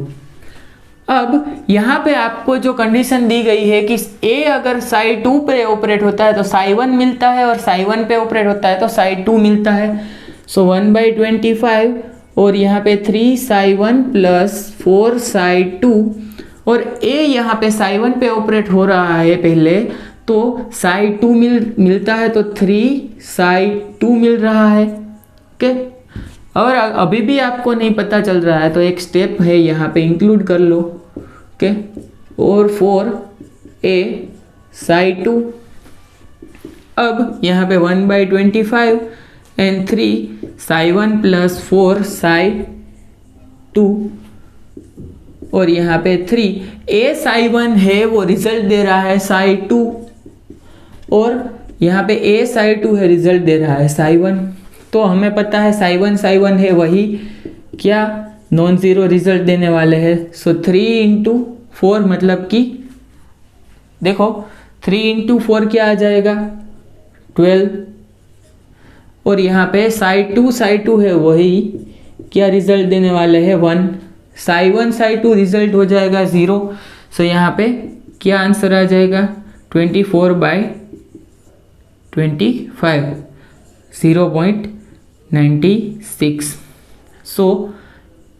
Speaker 1: अब यहाँ पे आपको जो कंडीशन दी गई है कि ए अगर psi2 पे ऑपरेट होता है तो psi1 मिलता है और psi1 पे ऑपरेट होता है तो psi2 मिलता है। सो 1/25 और यहाँ पे 3 psi1 प्लस 4 psi2 और ए यहाँ पे psi1 पे ऑपरेट हो रहा है पहले तो psi2 मिलता है तो 3 psi2 मिल रहा है। ओके, और अभी भी आपको नहीं पता चल रहा है तो एक स्टेप है यहाँ पे इंक्लूड कर लो। ओके, और 4a psi2। अब यहाँ पे 1/25 एंड 3 psi1 प्लस 4 psi2 और यहाँ पे 3 a psi1 है वो रिजल्ट दे रहा है psi2 और यहाँ पे a psi2 है रिजल्ट दे रहा है psi1। तो हमें पता है psi1 है वही क्या नॉन ज़ीरो रिजल्ट देने वाले हैं। सो 3 × 4 मतलब कि देखो 3 × 4 क्या आ जाएगा 12 और यहाँ पे psi2 है वही क्या रिजल्ट देने वाले हैं 1। psi1 रिजल्ट हो जाएगा 0। सो यहाँ पे क्या आंसर आ जाएगा 24/25 0.96। सो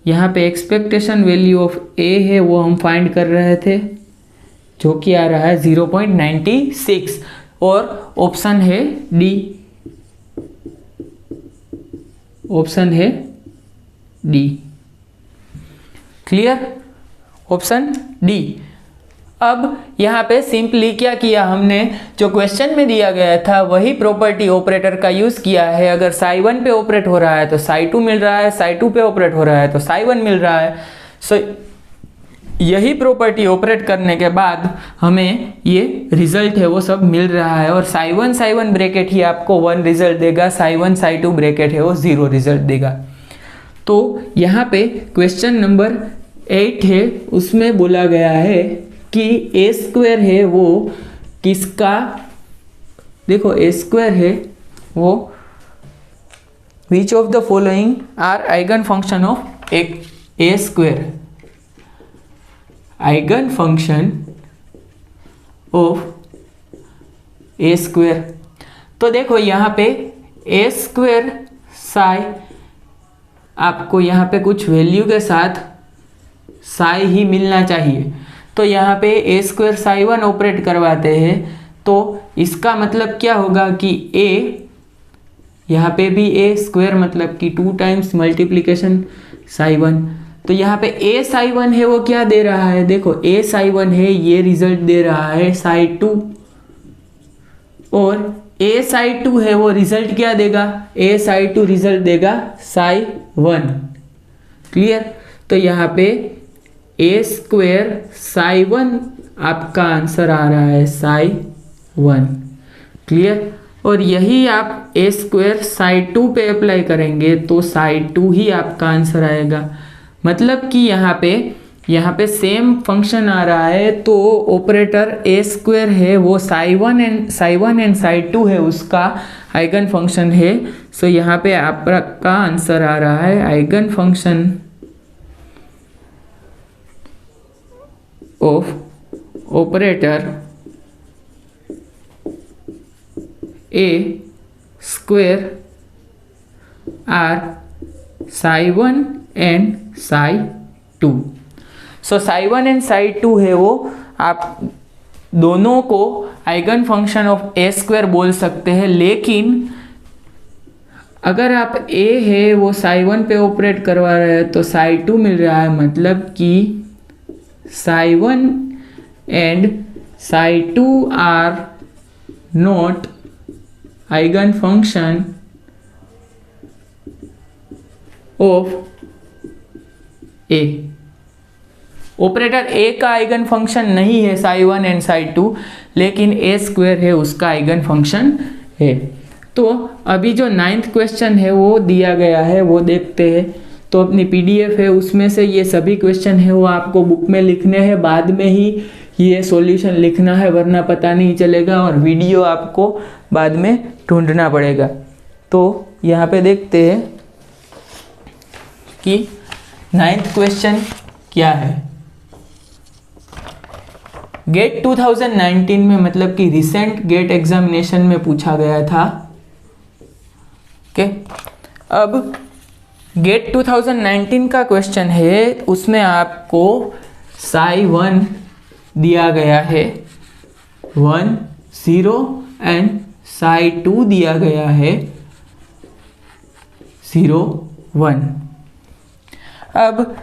Speaker 1: यहाँ पे एक्सपेक्टेशन वैल्यू ऑफ ए है वो हम फाइंड कर रहे थे जो कि आ रहा है 0.96 और ऑप्शन है डी। ऑप्शन है डी। Clear, option D. अब यहाँ पे सिंपली क्या किया हमने, जो क्वेश्चन में दिया गया था वही प्रॉपर्टी ऑपरेटर का यूज़ किया है। अगर साई 1 पे ऑपरेट हो रहा है तो साई 2 मिल रहा है, साई 2 पे ऑपरेट हो रहा है तो साई 1 मिल रहा है। सो यही प्रॉपर्टी ऑपरेट करने के बाद हमें ये रिजल्ट है वो सब मिल रहा है। और साई 1 ब्रैकेट ही आपको 1 रिजल्ट देगा, साई 1 साई 2 ब्रैकेट है वो 0 रिजल्ट देगा। तो यहाँ पे क्वेश्चन नंबर 8 है, उसमें बोला गया है कि ए स्क्वायर है वो किसका, देखो ए स्क्वायर है वो which of the following are eigen function of A square, eigen function of A square. तो देखो यहाँ पे ए स्क्वायर साई, आपको यहाँ पे कुछ वैल्यू के साथ साई ही मिलना चाहिए। तो यहाँ पे ए स्क्वायर साई 1 ऑपरेट करवाते हैं, तो इसका मतलब क्या होगा कि ए, यहाँ पे भी ए स्क्वायर मतलब कि 2 टाइम्स मल्टीप्लीकेशन साई 1। तो यहाँ पे ए साई 1 है वो क्या दे रहा है, देखो ए साई 1 है ये रिजल्ट दे रहा है साई 2, और ए साई 2 है वो रिजल्ट क्या देगा, ए साई 2 रिजल्ट देगा साई 1। क्लियर। तो यहाँ पे ए स्क्वायर साई 1 आपका आंसर आ रहा है साई 1। क्लियर। और यही आप ए स्क्वायर साई 2 पे अप्लाई करेंगे तो साई 2 ही आपका आंसर आएगा। मतलब कि यहाँ पे सेम फंक्शन आ रहा है, तो ऑपरेटर ए स्क्वायर है वो साई 1 एंड साई 2 है उसका आइगन फंक्शन है। सो यहाँ पे आपका आंसर आ रहा है eigen function of operator A square are psi 1 and psi 2। So psi 1 and psi 2 है वो आप दोनों को eigen function of A square बोल सकते हैं। लेकिन अगर आप ए है वो साई 1 पे ऑपरेट करवा रहे हैं तो साई 2 मिल रहा है, मतलब कि psi 1 and psi 2 are not eigen function of A. Operator A का आइगन फंक्शन नहीं है साई 1 एंड साई 2, लेकिन ए स्क्वायर है उसका आइगन फंक्शन है। तो अभी जो 9th क्वेश्चन है वो दिया गया है वो देखते हैं। तो अपनी पीडीएफ है उसमें से ये सभी क्वेश्चन है वो आपको बुक में लिखने हैं, बाद में ही ये सॉल्यूशन लिखना है वरना पता नहीं चलेगा, और वीडियो आपको बाद में ढूंढना पड़ेगा। तो यहाँ पे देखते हैं कि 9th क्वेश्चन क्या है। गेट 2019 में, मतलब कि रिसेंट गेट एग्जामिनेशन में पूछा गया था। ओके, अब गेट 2019 का क्वेश्चन है, उसमें आपको साई 1 दिया गया है 1 0 एंड साई 2 दिया गया है 0 1। अब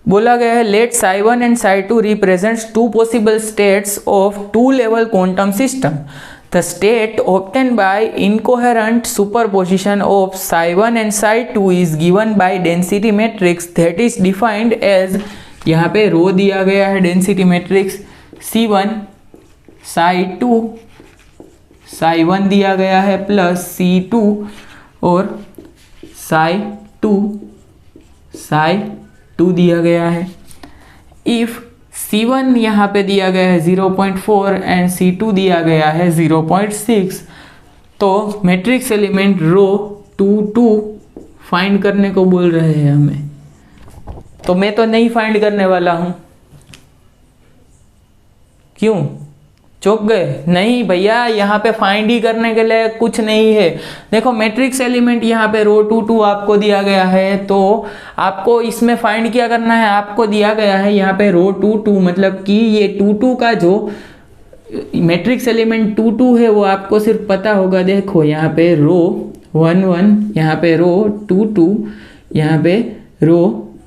Speaker 1: बोला गया है let psi 1 and psi 2 represents 2 possible states of 2 level quantum system. The state obtained by incoherent superposition of psi 1 and psi 2 is given by density matrix that is defined as, यहाँ पे रो दिया गया है density matrix C1 psi 2 psi 1 दिया गया है plus C2 और psi 2 psi 2 दिया गया है। इफ C1 यहाँ पे दिया गया है 0.4 एंड C2 दिया गया है 0.6, तो मैट्रिक्स एलिमेंट रो 2 2 फाइंड करने को बोल रहे हैं हमें। तो मैं तो नहीं फाइंड करने वाला हूँ। क्यों चौंक गए? नहीं भैया, यहाँ पे फाइंड ही करने के लिए कुछ नहीं है। देखो मैट्रिक्स एलिमेंट यहाँ पे रो 2 2 आपको दिया गया है, तो आपको इसमें फाइंड क्या करना है, आपको दिया गया है यहाँ पे रो 2 2, मतलब कि ये 2 2 का जो मैट्रिक्स एलिमेंट 2 2 है वो आपको सिर्फ पता होगा। देखो यहाँ पे रो 1 1, यहाँ पे रो 2 2, यहाँ पे रो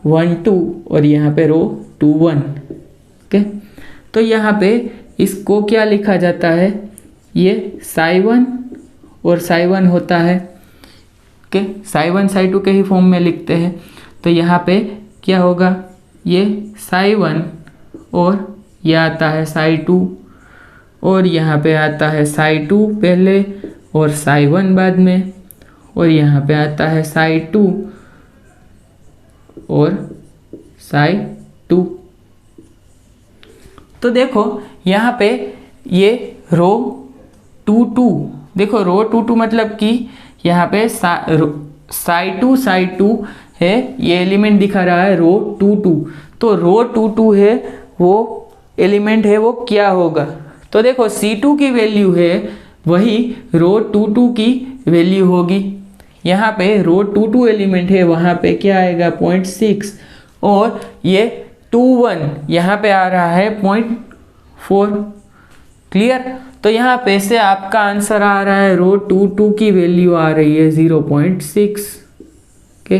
Speaker 1: 1 2 और यहाँ पे रो 2 1। ओके, तो यहाँ पे इसको क्या लिखा जाता है, ये साई1 और साई1 होता है। ओके, साई1 साई2 के ही फॉर्म में लिखते हैं। तो यहाँ पे क्या होगा, ये साई1 और ये आता है साई2 और यहाँ पे आता है साई2 पहले और साई1 बाद में, और यहाँ पे आता है साई2 और साई2। तो देखो यहाँ पे ये रो 2 देखो रो 2 मतलब कि यहाँ पे साई2 है, ये एलिमेंट दिखा रहा है रो 2। तो रो 2 है वो एलिमेंट है वो क्या होगा, तो देखो C2 की वैल्यू है वही रो 2 की वैल्यू होगी। यहाँ पे रो 2 एलिमेंट है, वहाँ पे क्या आएगा 0.6 और ये 2 1 यहाँ पे आ रहा है 0.4। क्लियर। तो यहाँ पे से आपका आंसर आ रहा है रो 2 की वैल्यू आ रही है 0.6। Okay,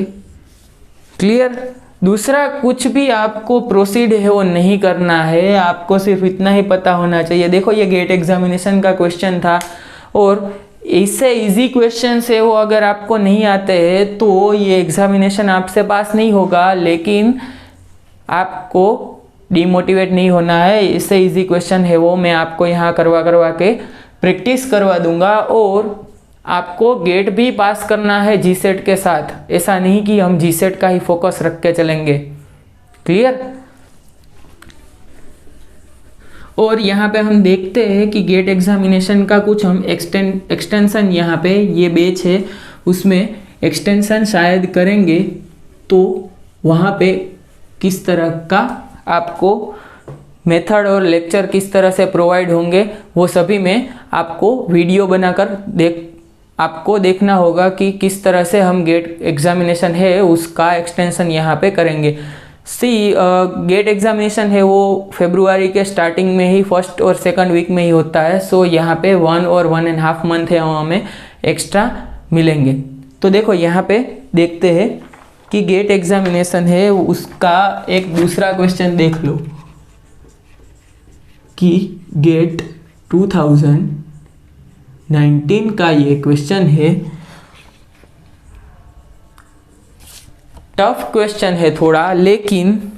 Speaker 1: clear. दूसरा कुछ भी आपको प्रोसीड है वो नहीं करना है, आपको सिर्फ इतना ही पता होना चाहिए। देखो ये गेट एग्जामिनेशन का क्वेश्चन था और इससे इजी क्वेश्चन है वो, अगर आपको नहीं आते हैं तो ये एग्जामिनेशन आपसे पास नहीं होगा, लेकिन आपको डिमोटिवेट नहीं होना है। इससे इजी क्वेश्चन है वो मैं आपको यहाँ करवा के प्रैक्टिस करवा दूंगा और आपको गेट भी पास करना है जीसेट के साथ। ऐसा नहीं कि हम जीसेट का ही फोकस रख के चलेंगे। क्लियर। और यहाँ पे हम देखते हैं कि गेट एग्जामिनेशन का कुछ हम एक्सटेंशन यहाँ पे ये बैच है उसमें एक्सटेंशन शायद करेंगे, तो वहाँ पे किस तरह का आपको मेथड और लेक्चर किस तरह से प्रोवाइड होंगे वो सभी में आपको वीडियो बनाकर आपको देखना होगा कि किस तरह से हम गेट एग्जामिनेशन है उसका एक्सटेंशन यहाँ पे करेंगे। गेट एग्जामिनेशन है वो फरवरी के स्टार्टिंग में ही फर्स्ट और सेकंड वीक में ही होता है। सो यहाँ पे 1 और 1.5 मंथ है वो हमें एक्स्ट्रा मिलेंगे। तो देखो यहाँ पे देखते हैं कि गेट एग्जामिनेशन है उसका एक दूसरा क्वेश्चन देख लो कि गेट 2019 का ये क्वेश्चन है। टफ क्वेश्चन है थोड़ा, लेकिन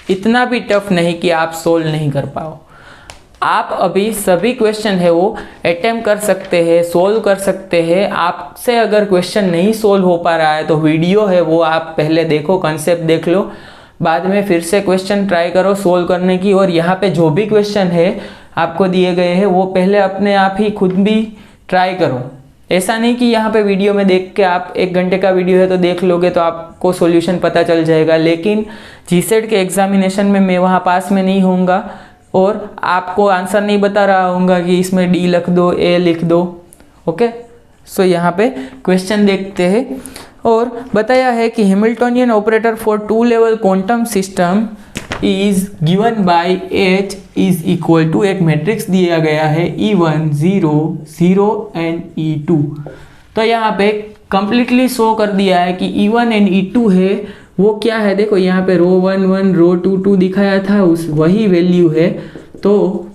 Speaker 1: इतना भी टफ नहीं कि आप सोल्व नहीं कर पाओ। आप अभी सभी क्वेश्चन है वो अटेम्प्ट कर सकते हैं, सोल्व कर सकते हैं। आपसे अगर क्वेश्चन नहीं सोल्व हो पा रहा है तो वीडियो है वो आप पहले देखो, कंसेप्ट देख लो, बाद में फिर से क्वेश्चन ट्राई करो सोल्व करने की। और यहाँ पे जो भी क्वेश्चन है आपको दिए गए हैं वो पहले अपने आप ही खुद भी ट्राई करो। ऐसा नहीं कि यहाँ पे वीडियो में देख के आप 1 घंटे का वीडियो है तो देख लोगे तो आपको सॉल्यूशन पता चल जाएगा, लेकिन जीसेट के एग्जामिनेशन में मैं वहाँ पास में नहीं होऊंगा और आपको आंसर नहीं बता रहा होऊंगा कि इसमें डी लिख दो, ए लिख दो। ओके, सो यहाँ पे क्वेश्चन देखते हैं। और बताया है कि Hamiltonian operator for 2 level quantum system is given by H is equal to, एक मैट्रिक्स दिया गया है E1 0 0 एंड E2। तो यहाँ पे कंप्लीटली शो कर दिया है कि E1 एंड E2 है वो क्या है। देखो यहाँ पे रो 1 1 रो 2 2 दिखाया था, उस वही वैल्यू है। तो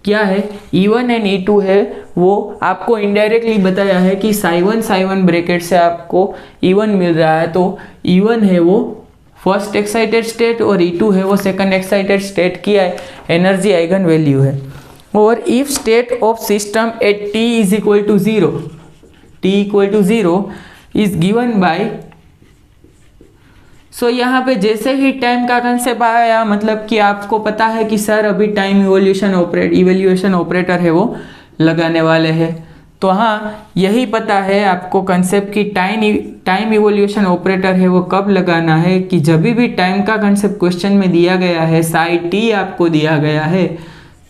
Speaker 1: क्या है E1 एंड E2 है वो आपको इनडायरेक्टली बताया है कि साई1 ब्रैकेट से आपको E1 मिल रहा है। तो E1 है वो फर्स्ट एक्साइटेड स्टेट और E2 है वो सेकंड एक्साइटेड स्टेट की एनर्जी आइगन वैल्यू है। और if state of system at t is equal to 0, t equal to 0 is given by. So यहाँ पे जैसे ही टाइम का कंसेप्ट आया, मतलब कि आपको पता है कि सर अभी टाइम इवैल्यूएशन ऑपरेटर है वो लगाने वाले हैं। तो हाँ, यही पता है आपको कंसेप्ट की टाइम इवोल्यूशन ऑपरेटर है वो कब लगाना है, कि जब भी टाइम का कंसेप्ट क्वेश्चन में दिया गया है, साई टी आपको दिया गया है,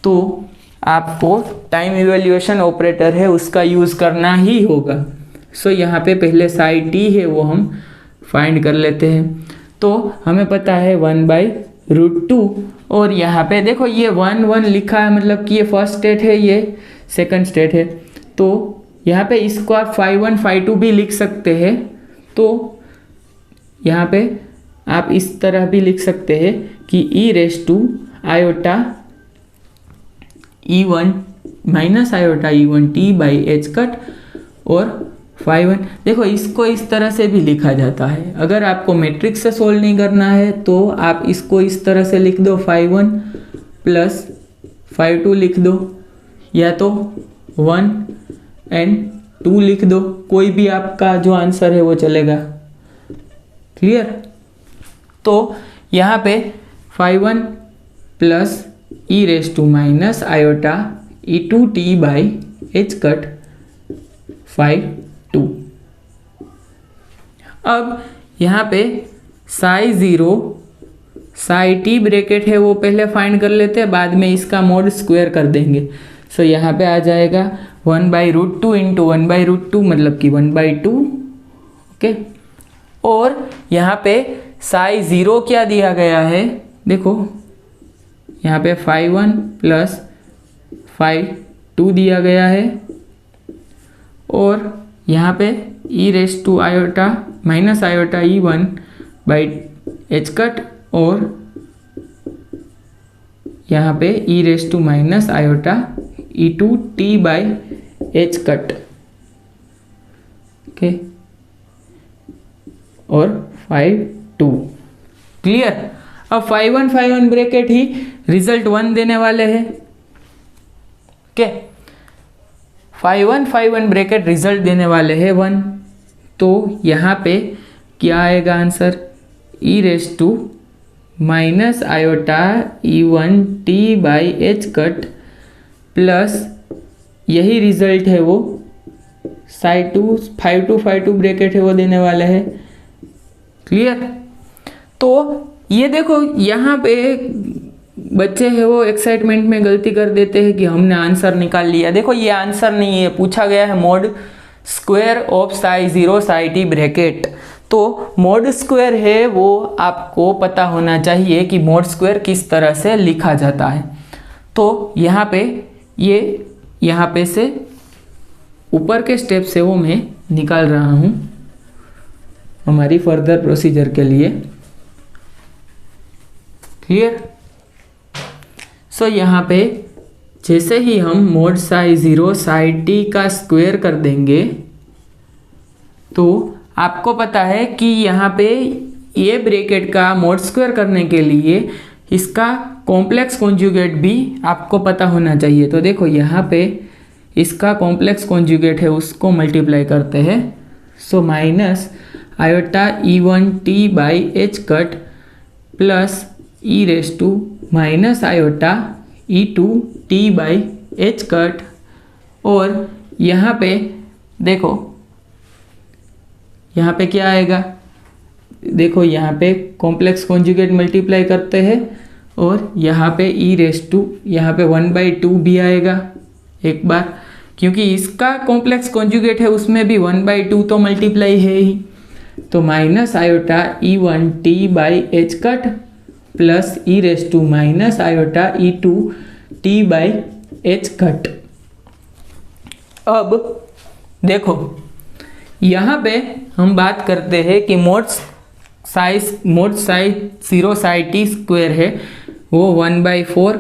Speaker 1: तो आपको टाइम इवोल्यूशन ऑपरेटर है उसका यूज़ करना ही होगा। सो यहाँ पे पहले साई टी है वो हम फाइंड कर लेते हैं। तो हमें पता है 1/√2 और यहाँ पे देखो ये 1 1 लिखा है, मतलब कि ये फर्स्ट स्टेट है, ये सेकंड स्टेट है। तो यहाँ पे इसको आप φ1 φ2 भी लिख सकते हैं। तो यहाँ पे आप इस तरह भी लिख सकते हैं कि e⁻∗ E1 minus iota E1 t by H cut और phi 1। देखो इसको इस तरह से भी लिखा जाता है। अगर आपको मैट्रिक्स से सोल्व नहीं करना है तो आप इसको इस तरह से लिख दो, phi 1 प्लस phi 2 लिख दो, या तो 1 एंड 2 लिख दो, कोई भी आपका जो आंसर है वो चलेगा। क्लियर? तो यहाँ पे phi 1 plus E raise to minus iota E2t by H cut phi 2। अब यहाँ पे साई 0 साई t ब्रैकेट है वो पहले फाइंड कर लेते हैं, बाद में इसका मोड स्क्वायर कर देंगे। सो यहाँ पे आ जाएगा 1/√2 इंटू 1/√2 मतलब कि 1/2। ओके, और यहाँ पे साई 0 क्या दिया गया है, देखो यहाँ पे phi 1 प्लस phi 2 दिया गया है, और यहाँ पे e raise to iota minus iota E1 by H cut, और यहाँ पे e raise to minus iota E2t by H cut. Okay, और phi 2। क्लियर? अब phi 1 ब्रैकेट ही रिजल्ट 1 देने वाले हैं। ओके, phi 1 ब्रैकेट रिजल्ट देने वाले हैं 1। तो यहाँ पे क्या आएगा answer, E raise to minus iota E1 t by H cut plus यही रिजल्ट है वो phi 2 ब्रैकेट है वो देने वाले हैं। क्लियर? तो ये देखो यहाँ पे बच्चे हैं वो एक्साइटमेंट में गलती कर देते हैं कि हमने आंसर निकाल लिया। देखो ये आंसर नहीं है, पूछा गया है mode square of Sai 0 psi t bracket. तो मोड स्क्वायर है वो आपको पता होना चाहिए कि मोड स्क्वायर किस तरह से लिखा जाता है। तो यहाँ पे ये यहाँ पे से ऊपर के स्टेप से वो मैं निकाल रहा हूँ हमारी फर्दर प्रोसीजर के लिए। क्लियर? सो यहाँ पे जैसे ही हम मोड साई 0 साई t का स्क्वायर कर देंगे तो आपको पता है कि यहाँ पे ये ब्रैकेट का मोड स्क्वायर करने के लिए इसका कॉम्प्लेक्स कॉन्जुगेट भी आपको पता होना चाहिए। तो देखो यहाँ पे इसका कॉम्प्लेक्स कॉन्जुगेट है उसको मल्टीप्लाई करते हैं। So minus iota E1 t by H cut plus E raise to minus iota E2 t by H cut, और यहाँ पे देखो यहाँ पे क्या आएगा, देखो यहाँ पे कॉम्प्लेक्स कॉन्जुगेट मल्टीप्लाई करते हैं, और यहाँ पे ई रेस टू यहाँ पे 1/2 भी आएगा एक बार, क्योंकि इसका कॉम्प्लेक्स कॉन्जुगेट है उसमें भी 1/2 तो मल्टीप्लाई है ही। तो minus iota E1 t by H cut plus E raise to minus iota E2 t by H cut. अब देखो यहाँ पे हम बात करते हैं कि mod psi 0 psi t square है वो 1/4।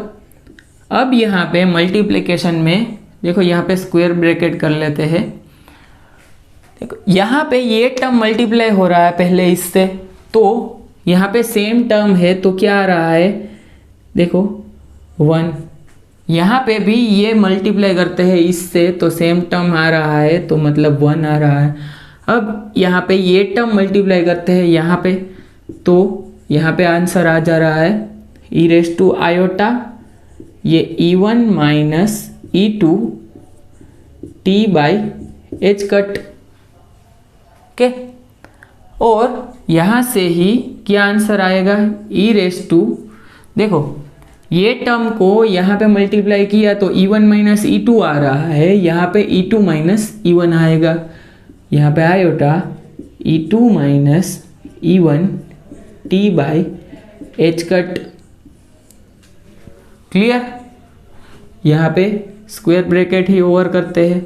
Speaker 1: अब यहाँ पे मल्टीप्लिकेशन में देखो यहाँ पे स्क्वायर ब्रैकेट कर लेते हैं। देखो यहाँ पे ये टर्म मल्टीप्लाई हो रहा है पहले इससे, तो यहाँ पे सेम टर्म है तो क्या आ रहा है, देखो 1। यहाँ पे भी ये मल्टीप्लाई करते हैं इससे तो सेम टर्म आ रहा है तो मतलब 1 आ रहा है। अब यहाँ पे ये टर्म मल्टीप्लाई करते हैं यहाँ पे, तो यहाँ पे आंसर आ जा रहा है ई रेस टू आयोटा ये E1 minus E2 t by H cut. Okay, और यहाँ से ही क्या आंसर आएगा, ई रेस टू, देखो ये टर्म को यहाँ पे मल्टीप्लाई किया तो E1 माइनस E2 आ रहा है, यहाँ पे E2 माइनस E1 आएगा, यहाँ पे iota E2 minus E1 t by H cut. Clear? यहाँ पे स्क्वायर ब्रैकेट ही ओवर करते हैं।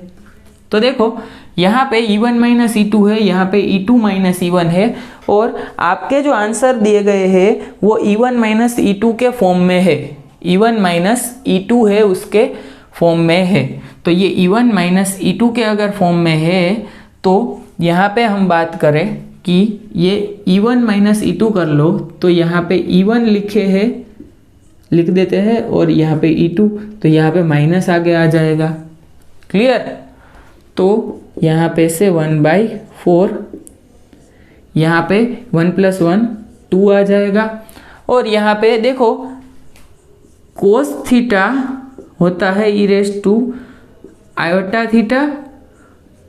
Speaker 1: तो देखो यहाँ पे E1 माइनस E2 है, यहाँ पे E2 माइनस E1 है, और आपके जो आंसर दिए गए हैं वो E1 माइनस E2 के फॉर्म में है। E1 माइनस E2 है उसके फॉर्म में है। तो ये E1 माइनस E2 के अगर फॉर्म में है तो यहाँ पे हम बात करें कि ये E1 माइनस E2 कर लो, तो यहाँ पे E1 लिख देते हैं और यहाँ पे E2, तो यहाँ पे माइनस आगे आ जाएगा। क्लियर? तो यहाँ पे से 1/4, यहाँ पे 1 + 1 2 आ जाएगा। और यहाँ पे देखो कोस थीटा होता है e⁻iθ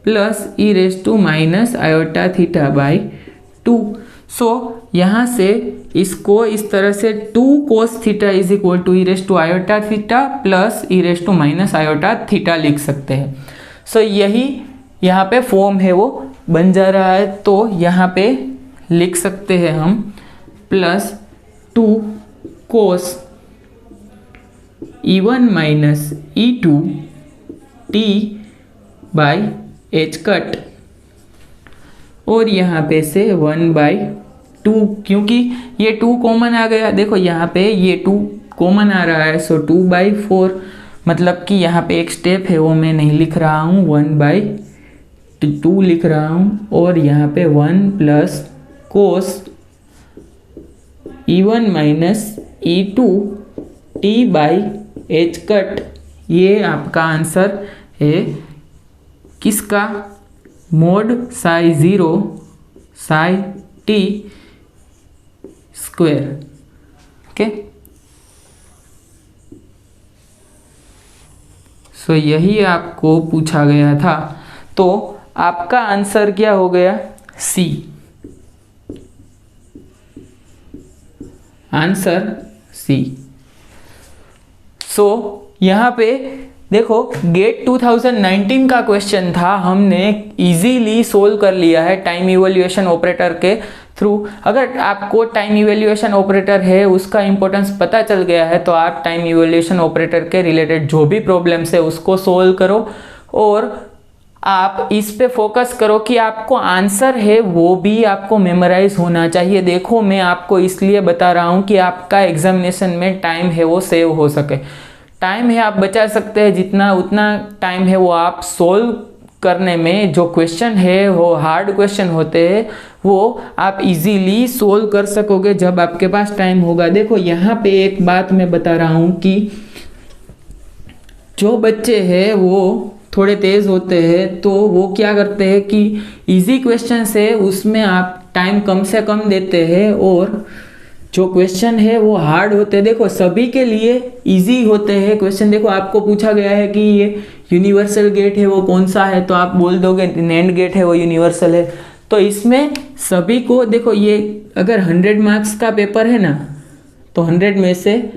Speaker 1: प्लस e⁻−iθ/2। सो यहाँ से इसको इस तरह से 2 cos theta is equal to e⁻iθ plus e⁻−iθ लिख सकते हैं। सो यही यहाँ पे फॉर्म है वो बन जा रहा है। तो यहाँ पे लिख सकते हैं हम plus 2 cos E1 minus E2 t/h cut, और यहाँ पे से 1/2, क्योंकि ये 2 कॉमन आ गया। देखो यहाँ पे ये 2 कॉमन आ रहा है, सो 2/4, मतलब कि यहाँ पे एक स्टेप है वो मैं नहीं लिख रहा हूँ, 1/2 लिख रहा हूँ। और यहाँ पे 1 प्लस कोस E1 minus E2 t/h cut, ये आपका आंसर है किसका? Mod psi0 psi t square. Okay, so यही आपको पूछा गया था। तो आपका आंसर क्या हो गया? सी। Answer C. सो यहाँ पे देखो गेट 2019 का क्वेश्चन था, हमने इजीली सोल्व कर लिया है टाइम इवैल्यूएशन ऑपरेटर के थ्रू। अगर आपको टाइम इवैल्यूएशन ऑपरेटर है उसका इंपॉर्टेंस पता चल गया है तो आप टाइम इवैल्यूएशन ऑपरेटर के रिलेटेड जो भी प्रॉब्लम्स है उसको सोल्व करो, और आप इस पे फोकस करो कि आपको आंसर है वो भी आपको मेमोराइज होना चाहिए। देखो मैं आपको इसलिए बता रहा हूँ कि आपका एग्जामिनेशन में टाइम है वो सेव हो सके। टाइम है आप बचा सकते हैं जितना, उतना टाइम है वो आप सोल्व करने में, जो क्वेश्चन है वो हार्ड क्वेश्चन होते हैं वो आप इजीली सोल्व कर सकोगे जब आपके पास टाइम होगा। देखो यहाँ पे एक बात मैं बता रहा हूँ कि जो बच्चे हैं वो थोड़े तेज़ होते हैं तो वो क्या करते हैं कि इजी क्वेश्चन है उसमें आप टाइम कम से कम देते हैं, और जो क्वेश्चन है वो हार्ड होते हैं। देखो सभी के लिए इजी होते हैं क्वेश्चन। देखो आपको पूछा गया है कि ये यूनिवर्सल गेट है वो कौन सा है, तो आप बोल दोगे नैंड गेट है वो यूनिवर्सल है। तो इसमें सभी को देखो, ये अगर 100 मार्क्स का पेपर है ना तो 100 में से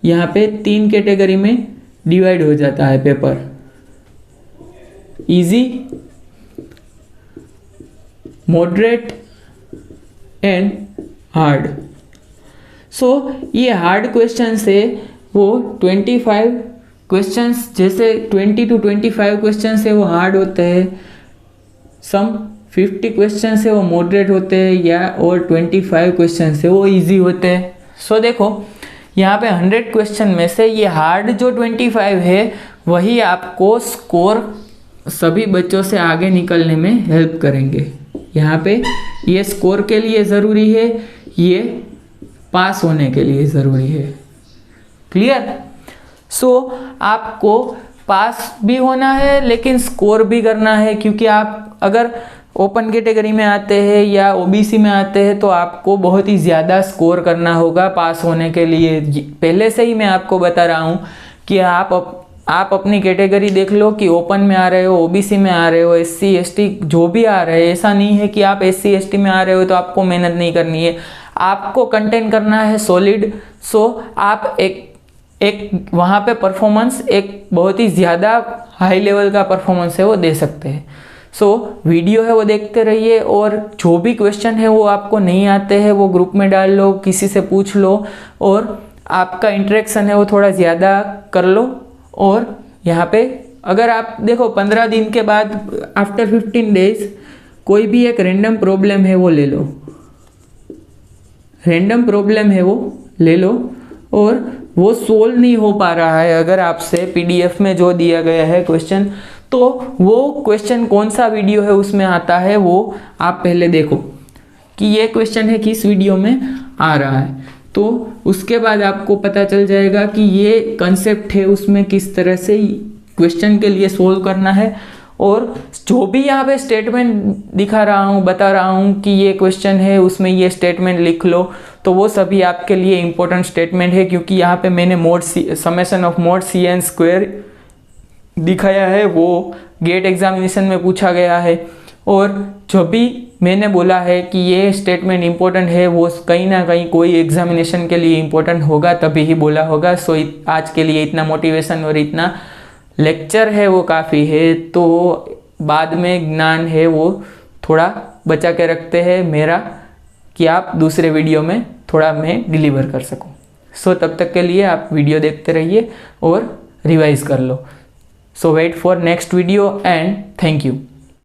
Speaker 1: यहाँ पे 3 कैटेगरी में डिवाइड हो जाता है paper, easy, moderate and hard. So ये हार्ड क्वेश्चंस है वो 25 क्वेश्चंस, जैसे 20 to 25 क्वेश्चंस है वो हार्ड होते हैं, सम 50 क्वेश्चंस है वो मॉडरेट होते हैं, या और 25 क्वेश्चंस है वो इजी होते हैं। सो देखो यहाँ पे 100 क्वेश्चन में से ये हार्ड जो 25 है वही आपको स्कोर सभी बच्चों से आगे निकलने में हेल्प करेंगे। यहाँ पे ये स्कोर के लिए ज़रूरी है, ये पास होने के लिए ज़रूरी है। क्लियर? सो आपको पास भी होना है लेकिन स्कोर भी करना है, क्योंकि आप अगर ओपन कैटेगरी में आते हैं या ओबीसी में आते हैं तो आपको बहुत ही ज़्यादा स्कोर करना होगा पास होने के लिए। पहले से ही मैं आपको बता रहा हूँ कि आप अपनी कैटेगरी देख लो कि ओपन में आ रहे हो, ओबीसी में आ रहे हो, एससी एसटी जो भी आ रहे हैं। ऐसा नहीं है कि आप एससी एसटी में आ रहे हो तो आपको मेहनत नहीं करनी है, आपको कंटेंट करना है सॉलिड। सो आप एक वहाँ पे परफॉर्मेंस एक बहुत ही ज़्यादा हाई लेवल का परफॉर्मेंस है वो दे सकते हैं। सो वीडियो है वो देखते रहिए, और जो भी क्वेश्चन है वो आपको नहीं आते हैं वो ग्रुप में डाल लो, किसी से पूछ लो, और आपका इंटरेक्शन है वो थोड़ा ज़्यादा कर लो। और यहाँ पे अगर आप देखो 15 दिन के बाद आफ्टर 15 डेज कोई भी एक रैंडम प्रॉब्लम है वो ले लो, रैंडम प्रॉब्लम है वो ले लो, और वो सोल्व नहीं हो पा रहा है अगर आपसे पीडीएफ में जो दिया गया है क्वेश्चन, तो वो क्वेश्चन कौन सा वीडियो है उसमें आता है वो आप पहले देखो कि ये क्वेश्चन है किस वीडियो में आ रहा है। तो उसके बाद आपको पता चल जाएगा कि ये कंसेप्ट है उसमें किस तरह से क्वेश्चन के लिए सोल्व करना है। और जो भी यहाँ पे स्टेटमेंट दिखा रहा हूँ, बता रहा हूँ कि ये क्वेश्चन है उसमें ये स्टेटमेंट लिख लो, तो वो सभी आपके लिए इम्पोर्टेंट स्टेटमेंट है, क्योंकि यहाँ पे मैंने summation of mod C N square दिखाया है, वो गेट एग्जामिनेशन में पूछा गया है। और जो भी मैंने बोला है कि ये स्टेटमेंट इम्पोर्टेंट है वो कहीं ना कहीं कोई एग्जामिनेशन के लिए इम्पोर्टेंट होगा, तभी ही बोला होगा। सो आज के लिए इतना मोटिवेशन और इतना लेक्चर है वो काफ़ी है। तो बाद में ज्ञान है वो थोड़ा बचा के रखते हैं मेरा, कि आप दूसरे वीडियो में थोड़ा मैं डिलीवर कर सकूं। सो तब तक के लिए आप वीडियो देखते रहिए और रिवाइज कर लो। So wait for next video and thank you.